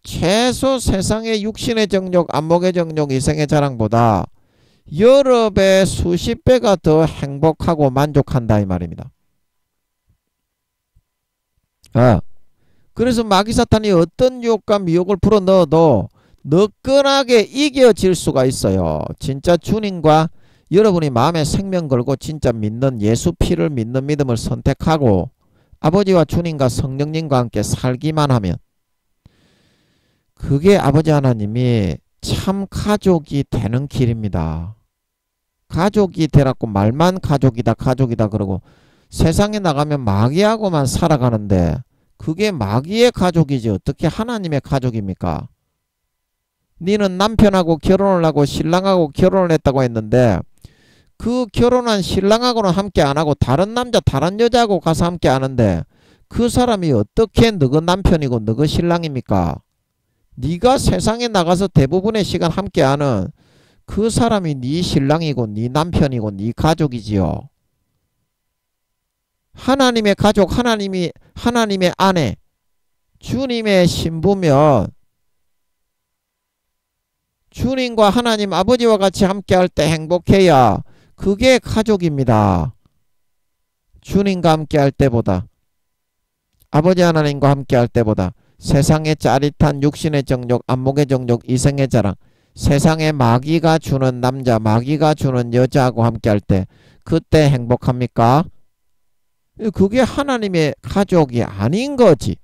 최소 세상의 육신의 정욕, 안목의 정욕, 이생의 자랑보다 여러 배, 수십 배가 더 행복하고 만족한다 이 말입니다. 그래서 마귀사탄이 어떤 유혹과 미혹을 불어넣어도 너끈하게 이겨질 수가 있어요. 진짜 주님과 여러분이 마음에 생명 걸고 진짜 믿는 예수 피를 믿는 믿음을 선택하고 아버지와 주님과 성령님과 함께 살기만 하면 그게 아버지 하나님이 참 가족이 되는 길입니다. 가족이 되라고 말만 가족이다 그러고 세상에 나가면 마귀하고만 살아가는데 그게 마귀의 가족이지 어떻게 하나님의 가족입니까? 니는 남편하고 결혼을 하고 신랑하고 결혼을 했다고 했는데 그 결혼한 신랑하고는 함께 안 하고 다른 남자 다른 여자하고 가서 함께 하는데 그 사람이 어떻게 너그 남편이고 너그 신랑입니까? 네가 세상에 나가서 대부분의 시간 함께하는 그 사람이 네 신랑이고 네 남편이고 네 가족이지요. 하나님의 가족, 하나님의 아내, 주님의 신부면 주님과 하나님 아버지와 같이 함께할 때 행복해야 그게 가족입니다. 주님과 함께할 때보다 아버지 하나님과 함께할 때보다 세상의 짜릿한 육신의 정욕, 안목의 정욕, 이생의 자랑, 세상의 마귀가 주는 남자, 마귀가 주는 여자하고 함께할 때 그때 행복합니까? 그게 하나님의 가족이 아닌 거지.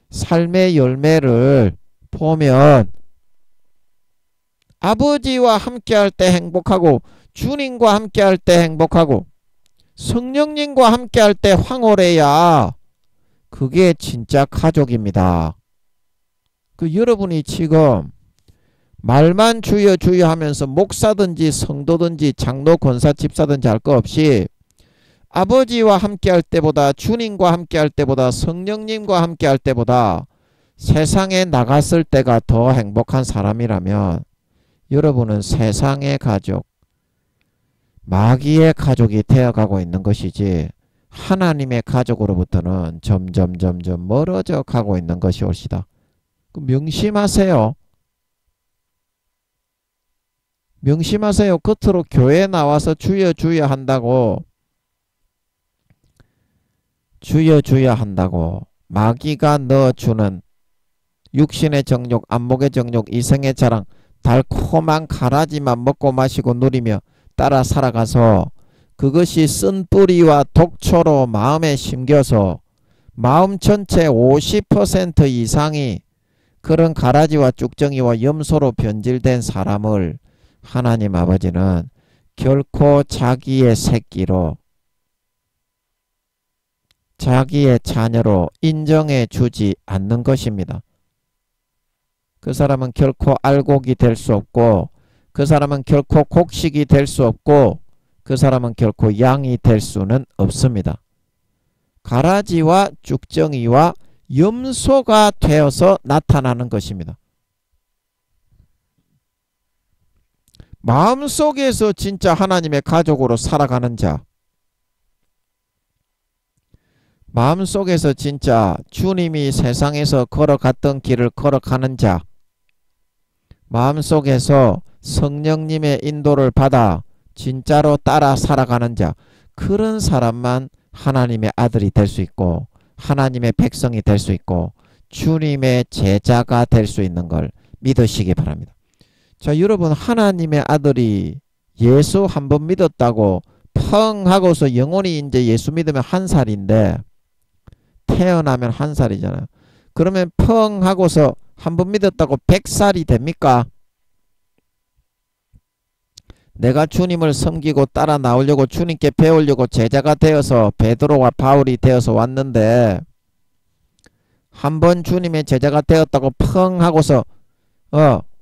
삶의 열매를 보면 아버지와 함께할 때 행복하고 주님과 함께할 때 행복하고 성령님과 함께할 때 황홀해야 그게 진짜 가족입니다. 그 여러분이 지금 말만 주여 주여 하면서 목사든지 성도든지 장로 권사 집사든지 할 거 없이 아버지와 함께할 때보다 주님과 함께할 때보다 성령님과 함께할 때보다 세상에 나갔을 때가 더 행복한 사람이라면 여러분은 세상의 가족, 마귀의 가족이 되어가고 있는 것이지 하나님의 가족으로부터는 점점 멀어져 가고 있는 것이 옳시다. 명심하세요. 명심하세요. 겉으로 교회에 나와서 주여 주여 한다고 마귀가 넣어주는 육신의 정욕, 안목의 정욕, 이생의 자랑, 달콤한 가라지만 먹고 마시고 누리며 따라 살아가서 그것이 쓴 뿌리와 독초로 마음에 심겨서 마음 전체 50% 이상이 그런 가라지와 쭉정이와 염소로 변질된 사람을 하나님 아버지는 결코 자기의 새끼로 자기의 자녀로 인정해 주지 않는 것입니다. 그 사람은 결코 알곡이 될 수 없고 그 사람은 결코 곡식이 될 수 없고 그 사람은 결코 양이 될 수는 없습니다. 가라지와 쭉정이와 염소가 되어서 나타나는 것입니다. 마음속에서 진짜 하나님의 가족으로 살아가는 자, 마음속에서 진짜 주님이 세상에서 걸어갔던 길을 걸어가는 자, 마음속에서 성령님의 인도를 받아 진짜로 따라 살아가는 자, 그런 사람만 하나님의 아들이 될 수 있고 하나님의 백성이 될 수 있고 주님의 제자가 될 수 있는 걸 믿으시기 바랍니다. 자, 여러분, 하나님의 아들이 예수 한 번 믿었다고 펑 하고서 영원히 이제 예수 믿으면 1살인데 태어나면 1살이잖아요. 그러면 펑 하고서 한 번 믿었다고 100살이 됩니까? 내가 주님을 섬기고 따라 나오려고 주님께 배우려고 제자가 되어서 베드로와 바울이 되어서 왔는데 한 번 주님의 제자가 되었다고 펑 하고서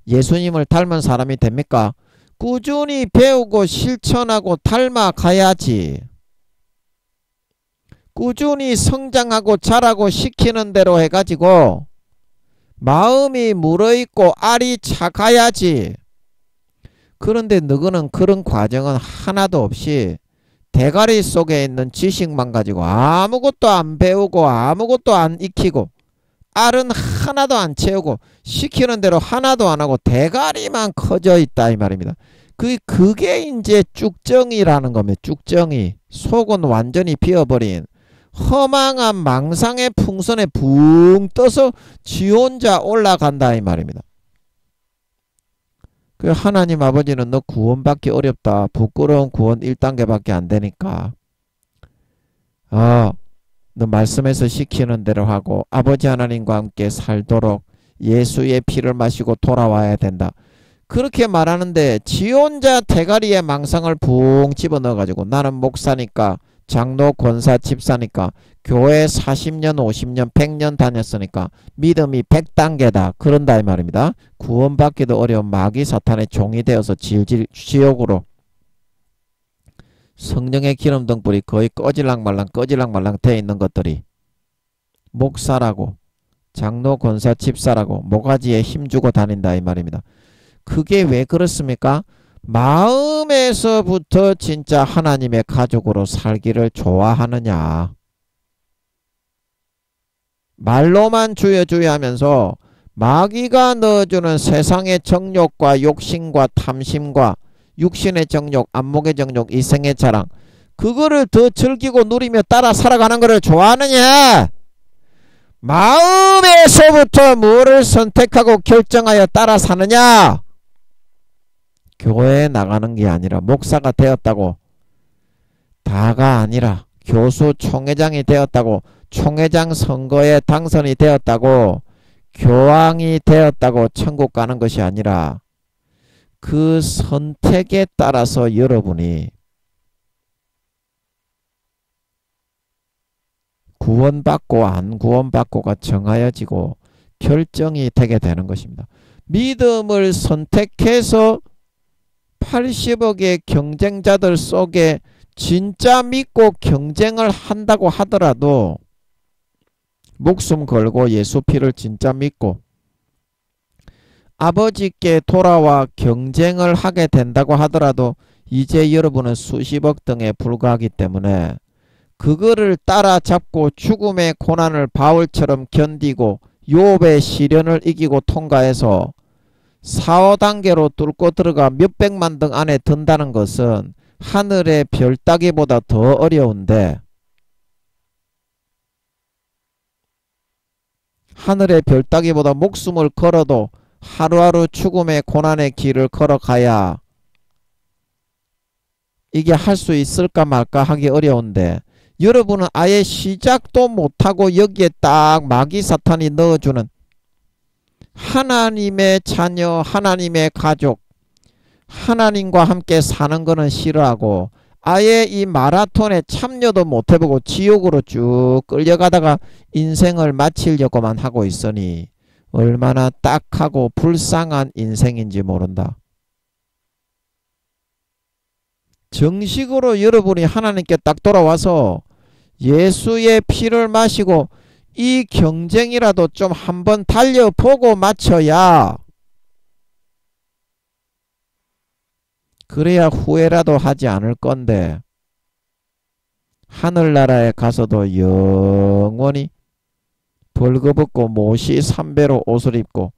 예수님을 닮은 사람이 됩니까? 꾸준히 배우고 실천하고 닮아가야지. 꾸준히 성장하고 자라고 시키는 대로 해가지고 마음이 물어있고 알이 차가야지. 그런데 너희는 그런 과정은 하나도 없이 대가리 속에 있는 지식만 가지고 아무것도 안 배우고 아무것도 안 익히고 알은 하나도 안 채우고 시키는 대로 하나도 안 하고 대가리만 커져 있다 이 말입니다. 그게 이제 쭉정이라는 겁니다. 쭉정이. 속은 완전히 비어버린 허망한 망상의 풍선에 붕 떠서 지 혼자 올라간다 이 말입니다. 그 하나님 아버지는 너 구원받기 어렵다. 부끄러운 구원 1단계밖에 안 되니까 너 말씀에서 시키는 대로 하고 아버지 하나님과 함께 살도록 예수의 피를 마시고 돌아와야 된다. 그렇게 말하는데 지 혼자 대가리에 망상을 붕 집어넣어가지고 나는 목사니까 장로 권사 집사니까 교회 40년 50년 100년 다녔으니까 믿음이 100단계다 그런다 이 말입니다. 구원받기도 어려운 마귀 사탄의 종이 되어서 질질 지옥으로 성령의 기름 등불이 거의 꺼질랑말랑 되어 있는 것들이 목사라고 장로 권사 집사라고 모가지에 힘주고 다닌다 이 말입니다. 그게 왜 그렇습니까? 마음에서부터 진짜 하나님의 가족으로 살기를 좋아하느냐. 말로만 주여 주여 하면서 마귀가 넣어주는 세상의 정욕과 욕심과 탐심과 육신의 정욕, 안목의 정욕, 이생의 자랑 그거를 더 즐기고 누리며 따라 살아가는 것을 좋아하느냐. 마음에서부터 뭐를 선택하고 결정하여 따라 사느냐. 교회에 나가는 게 아니라 목사가 되었다고 다가 아니라 교수 총회장이 되었다고 총회장 선거에 당선이 되었다고 교황이 되었다고 천국 가는 것이 아니라 그 선택에 따라서 여러분이 구원받고 안 구원받고가 정하여지고 결정이 되게 되는 것입니다. 믿음을 선택해서 80억의 경쟁자들 속에 진짜 믿고 경쟁을 한다고 하더라도 목숨 걸고 예수 피를 진짜 믿고 아버지께 돌아와 경쟁을 하게 된다고 하더라도 이제 여러분은 수십억 등에 불과하기 때문에 그거를 따라잡고 죽음의 고난을 바울처럼 견디고 욥의 시련을 이기고 통과해서 4, 5단계로 뚫고 들어가 몇백만 등 안에 든다는 것은 하늘의 별 따기보다 더 어려운데 하늘의 별 따기보다 목숨을 걸어도 하루하루 죽음의 고난의 길을 걸어가야 이게 할 수 있을까 말까 하기 어려운데 여러분은 아예 시작도 못하고 여기에 딱 마귀 사탄이 넣어주는 하나님의 자녀, 하나님의 가족, 하나님과 함께 사는 거는 싫어하고 아예 이 마라톤에 참여도 못해보고 지옥으로 쭉 끌려가다가 인생을 마치려고만 하고 있으니 얼마나 딱하고 불쌍한 인생인지 모른다. 정식으로 여러분이 하나님께 딱 돌아와서 예수의 피를 마시고 이 경쟁이라도 좀 한번 달려보고 마쳐야 그래야 후회라도 하지 않을 건데 하늘나라에 가서도 영원히 벌거벗고 모시 삼배로 옷을 입고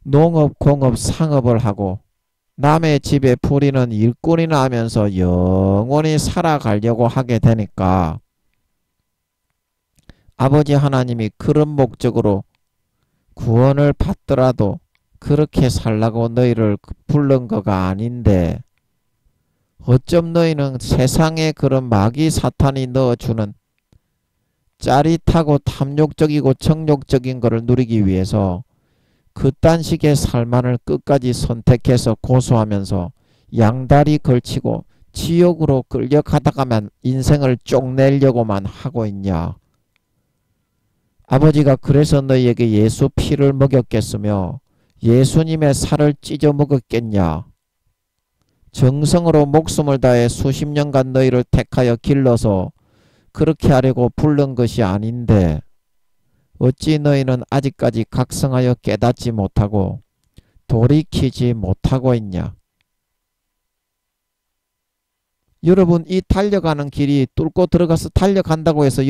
농업 공업 상업을 하고 남의 집에 풀이는 일꾼이나 하면서 영원히 살아가려고 하게 되니까 아버지 하나님이 그런 목적으로 구원을 받더라도 그렇게 살라고 너희를 부른 거가 아닌데 어쩜 너희는 세상에 그런 마귀 사탄이 넣어주는 짜릿하고 탐욕적이고 정욕적인 것을 누리기 위해서 그딴 식의 삶만을 끝까지 선택해서 고수하면서 양다리 걸치고 지옥으로 끌려가다가만 인생을 쪽내려고만 하고 있냐? 아버지가 그래서 너희에게 예수 피를 먹였겠으며 예수님의 살을 찢어 먹었겠냐? 정성으로 목숨을 다해 수십 년간 너희를 택하여 길러서 그렇게 하려고 부른 것이 아닌데 어찌 너희는 아직까지 각성하여 깨닫지 못하고 돌이키지 못하고 있냐? 여러분, 이 달려가는 길이 뚫고 들어가서 달려간다고 해서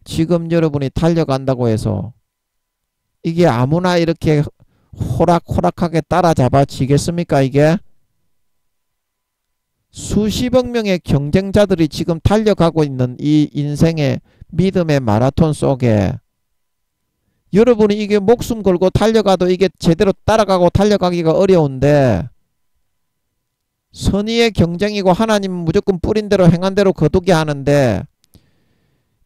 지금 여러분이 달려간다고 해서 이게 아무나 이렇게 호락호락하게 따라잡아지겠습니까? 이게 수십억 명의 경쟁자들이 지금 달려가고 있는 이 인생의 믿음의 마라톤 속에 여러분이 이게 목숨 걸고 달려가도 이게 제대로 따라가고 달려가기가 어려운데 선의의 경쟁이고 하나님은 무조건 뿌린 대로 행한 대로 거두게 하는데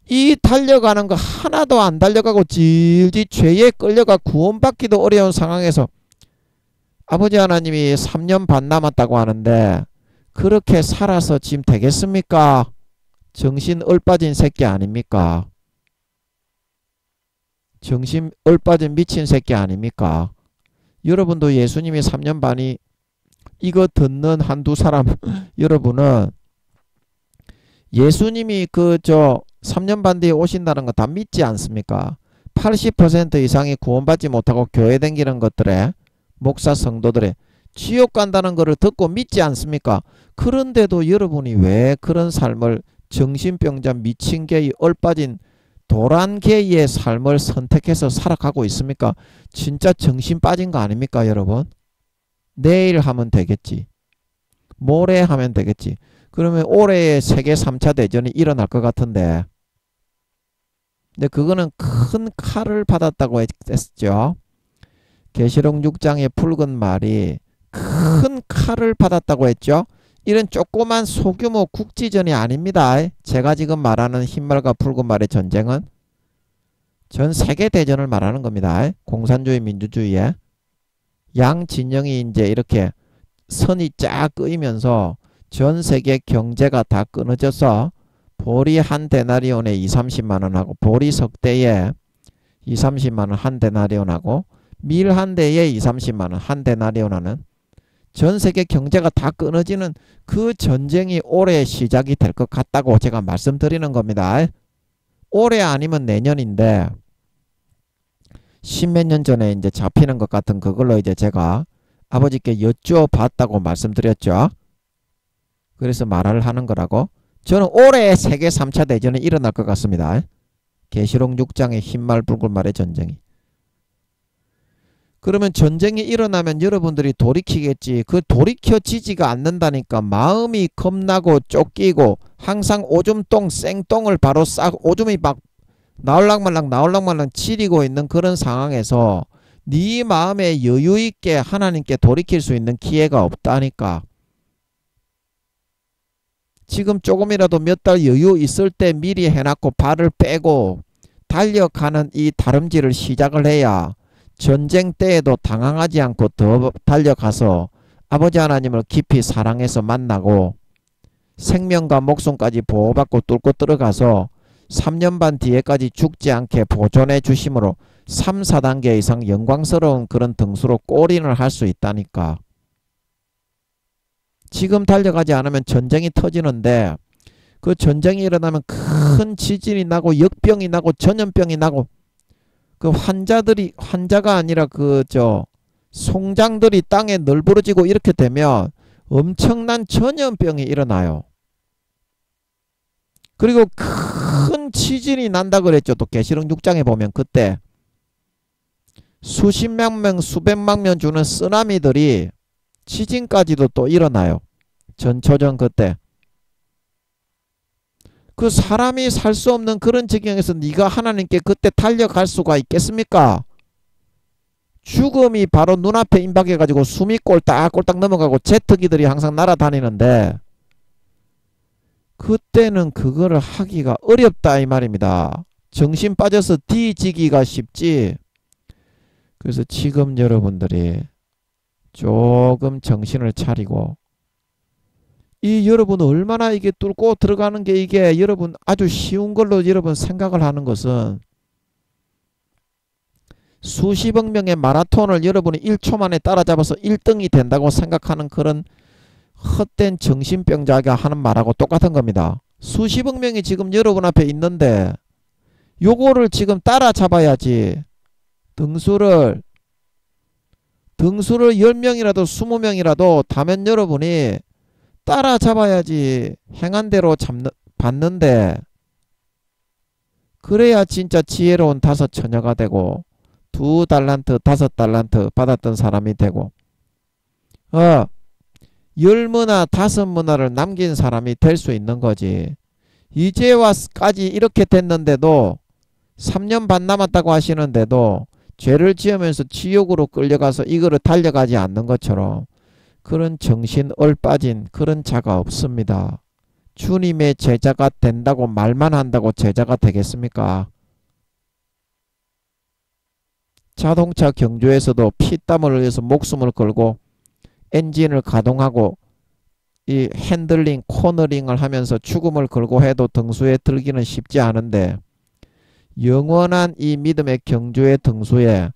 이 달려가는 거 하나도 안 달려가고 질질 죄에 끌려가 구원받기도 어려운 상황에서 아버지 하나님이 3년 반 남았다고 하는데 그렇게 살아서 지금 되겠습니까? 정신 얼빠진 새끼 아닙니까? 정신 얼빠진 미친 새끼 아닙니까? 여러분도 예수님이 3년 반이 이거 듣는 한두 사람 여러분은 예수님이 3년 반 뒤에 오신다는 거 다 믿지 않습니까? 80% 이상이 구원받지 못하고 교회 다니는 것들에 목사 성도들의 지옥 간다는 것을 듣고 믿지 않습니까? 그런데도 여러분이 왜 그런 삶을 정신병자 미친개의 얼빠진 도란개의 삶을 선택해서 살아가고 있습니까? 진짜 정신 빠진 거 아닙니까 여러분? 내일 하면 되겠지. 모레 하면 되겠지. 그러면 올해에 세계 3차 대전이 일어날 것 같은데 근데 그거는 큰 칼을 받았다고 했죠. 계시록 6장의 붉은 말이 큰 칼을 받았다고 했죠. 이런 조그만 소규모 국지전이 아닙니다. 제가 지금 말하는 흰말과 붉은 말의 전쟁은 전 세계 대전을 말하는 겁니다. 공산주의 민주주의에 양 진영이 이제 이렇게 선이 쫙 끄이면서 전 세계 경제가 다 끊어져서 보리 한 데나리온에 2~30만원하고 보리 석대에 2~30만원 한 데나리온하고 밀 한 대에 2~30만원 한 데나리온하는 전 세계 경제가 다 끊어지는 그 전쟁이 올해 시작이 될 것 같다고 제가 말씀드리는 겁니다. 올해 아니면 내년인데 십몇 년 전에 이제 잡히는 것 같은 그걸로 이제 제가 아버지께 여쭈어봤다고 말씀드렸죠. 그래서 말을 하는 거라고. 저는 올해 세계 3차 대전이 일어날 것 같습니다. 계시록 6장의 흰말 붉은 말의 전쟁이. 그러면 전쟁이 일어나면 여러분들이 돌이키겠지. 그 돌이켜지지가 않는다니까. 마음이 겁나고 쫓기고 항상 오줌똥 생똥을 바로 싹 오줌이 막 나올랑말랑 치리고 있는 그런 상황에서 네 마음에 여유있게 하나님께 돌이킬 수 있는 기회가 없다니까. 지금 조금이라도 몇 달 여유 있을 때 미리 해놨고 발을 빼고 달려가는 이 다름질을 시작을 해야 전쟁 때에도 당황하지 않고 더 달려가서 아버지 하나님을 깊이 사랑해서 만나고 생명과 목숨까지 보호받고 뚫고 들어가서 3년 반 뒤에까지 죽지 않게 보존해 주심으로 3, 4단계 이상 영광스러운 그런 등수로 골인을 할 수 있다니까. 지금 달려가지 않으면 전쟁이 터지는데 그 전쟁이 일어나면 큰 지진이 나고 역병이 나고 전염병이 나고 그 환자가 아니라 송장들이 땅에 널브러지고 이렇게 되면 엄청난 전염병이 일어나요. 그리고 큰 지진이 난다 그랬죠. 또 계시록 6장에 보면 그때 수십만 명 수백만 명 주는 쓰나미들이 지진까지도 또 일어나요. 전초전 그때. 그 사람이 살 수 없는 그런 지경에서 네가 하나님께 그때 달려갈 수가 있겠습니까? 죽음이 바로 눈앞에 임박해가지고 숨이 꼴딱꼴딱 넘어가고 제트기들이 항상 날아다니는데 그때는 그거를 하기가 어렵다 이 말입니다. 정신 빠져서 뒤지기가 쉽지 그래서 지금 여러분들이 조금 정신을 차리고, 이 여러분 얼마나 이게 뚫고 들어가는 게 이게 여러분 아주 쉬운 걸로 여러분 생각을 하는 것은, 수십억 명의 마라톤을 여러분이 1초 만에 따라잡아서 1등이 된다고 생각하는 그런 헛된 정신병자가 하는 말하고 똑같은 겁니다. 수십억 명이 지금 여러분 앞에 있는데 요거를 지금 따라잡아야지. 등수를 10명이라도 20명이라도 다면 여러분이 따라잡아야지 행한 대로 받는데, 그래야 진짜 지혜로운 5처녀가 되고 2달란트 5달란트 받았던 사람이 되고 10문화 5문화를 남긴 사람이 될 수 있는 거지. 이제와까지 이렇게 됐는데도 3년 반 남았다고 하시는데도 죄를 지으면서 지옥으로 끌려가서 이거를 달려가지 않는 것처럼 그런 정신 얼빠진 그런 자가 없습니다. 주님의 제자가 된다고 말만 한다고 제자가 되겠습니까? 자동차 경주에서도 피땀을 흘려서 목숨을 걸고 엔진을 가동하고 이 핸들링, 코너링을 하면서 죽음을 걸고 해도 등수에 들기는 쉽지 않은데, 영원한 이 믿음의 경주의 등수에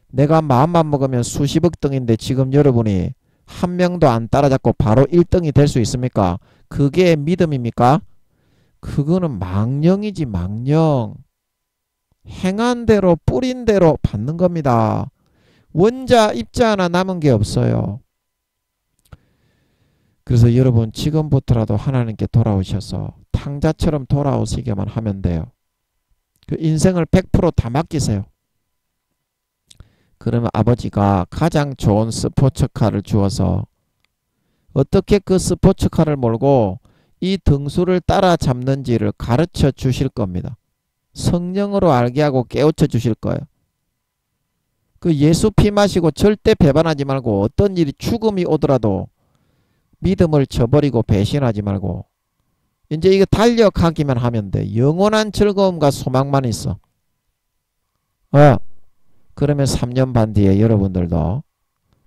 내가 마음만 먹으면 수십억 등인데 지금 여러분이 한 명도 안 따라잡고 바로 1등이 될 수 있습니까? 그게 믿음입니까? 그거는 망령이지, 망령. 행한 대로 뿌린 대로 받는 겁니다. 원자 입자 하나 남은 게 없어요. 그래서 여러분 지금부터라도 하나님께 돌아오셔서 탕자처럼 돌아오시게만 하면 돼요. 그 인생을 100% 다 맡기세요. 그러면 아버지가 가장 좋은 스포츠카를 주어서 어떻게 그 스포츠카를 몰고 이 등수를 따라잡는지를 가르쳐 주실 겁니다. 성령으로 알게 하고 깨우쳐 주실 거예요. 그 예수 피 마시고 절대 배반하지 말고, 어떤 일이 죽음이 오더라도 믿음을 저버리고 배신하지 말고 이제 이거 달려가기만 하면 돼. 영원한 즐거움과 소망만 있어. 그러면 3년 반 뒤에 여러분들도,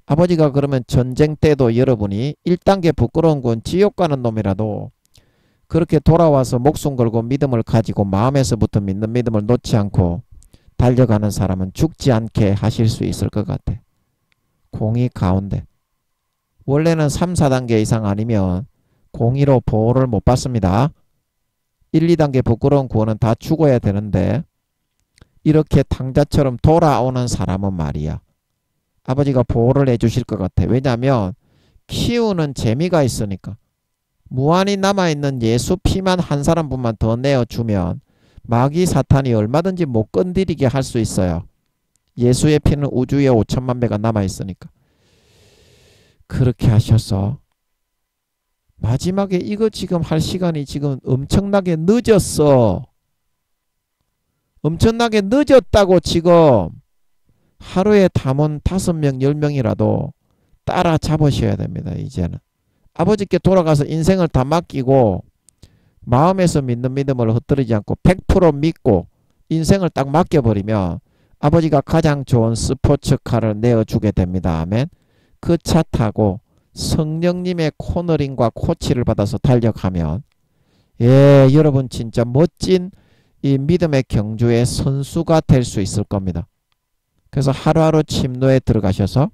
아버지가 그러면 전쟁 때도 여러분이 1단계 부끄러운 건 지옥 가는 놈이라도 그렇게 돌아와서 목숨 걸고 믿음을 가지고 마음에서부터 믿는 믿음을 놓지 않고 달려가는 사람은 죽지 않게 하실 수 있을 것 같아. 공의 가운데. 원래는 3, 4단계 이상 아니면 공의로 보호를 못 받습니다. 1, 2단계 부끄러운 구원은 다 죽어야 되는데, 이렇게 탕자처럼 돌아오는 사람은 말이야, 아버지가 보호를 해주실 것 같아. 왜냐하면 키우는 재미가 있으니까. 무한히 남아있는 예수 피만 한 사람분만 더 내어주면 마귀 사탄이 얼마든지 못 건드리게 할 수 있어요. 예수의 피는 우주에 5천만 배가 남아있으니까. 그렇게 하셔서 마지막에 이거 지금 할 시간이 지금 엄청나게 늦었어. 엄청나게 늦었다고. 지금 하루에 담은 5명 10명이라도 따라잡으셔야 됩니다. 이제는 아버지께 돌아가서 인생을 다 맡기고 마음에서 믿는 믿음을 흩뜨리지 않고 100% 믿고 인생을 딱 맡겨버리면 아버지가 가장 좋은 스포츠카를 내어주게 됩니다. 아멘. 그 차 타고 성령님의 코너링과 코치를 받아서 달려가면, 여러분 진짜 멋진 이 믿음의 경주의 선수가 될 수 있을 겁니다. 그래서 하루하루 침노에 들어가셔서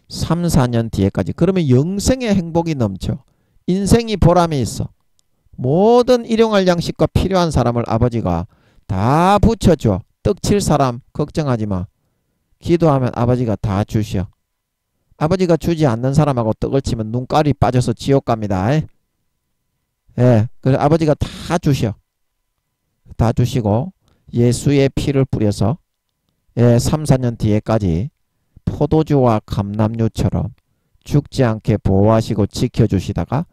3, 4년 뒤에까지, 그러면 영생의 행복이 넘쳐. 인생이 보람이 있어. 모든 일용할 양식과 필요한 사람을 아버지가 다 붙여줘. 떡칠 사람 걱정하지 마. 기도하면 아버지가 다 주셔. 아버지가 주지 않는 사람하고 떡을 치면 눈깔이 빠져서 지옥 갑니다. 그래서 아버지가 다 주셔. 다 주시고 예수의 피를 뿌려서 3, 4년 뒤에까지 포도주와 감람류처럼 죽지 않게 보호하시고 지켜주시다가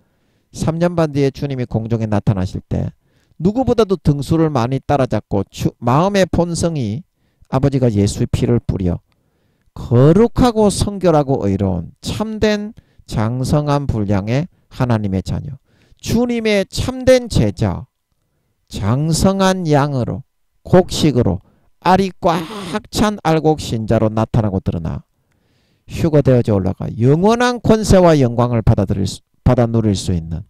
3년 반 뒤에 주님이 공중에 나타나실 때 누구보다도 등수를 많이 따라잡고 마음의 본성이 아버지가 예수의 피를 뿌려 거룩하고 성결하고 의로운 참된 장성한 분량의 하나님의 자녀, 주님의 참된 제자, 장성한 양으로 곡식으로 알이 꽉 찬 알곡 신자로 나타나고 드러나 휴거되어져 올라가 영원한 권세와 영광을 받아 누릴 수 있는,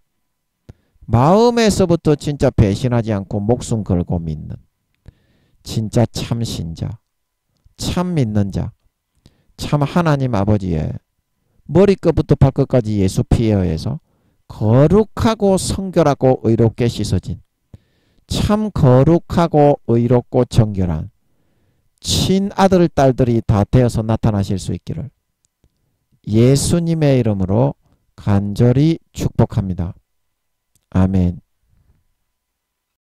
마음에서부터 진짜 배신하지 않고 목숨 걸고 믿는 진짜 참 신자, 참 믿는 자, 참 하나님 아버지의 머리끝부터 발끝까지 예수 피에 의해서 거룩하고 성결하고 의롭게 씻어진 참 거룩하고 의롭고 정결한 친아들 딸들이 다 되어서 나타나실 수 있기를 예수님의 이름으로 간절히 축복합니다. 아멘.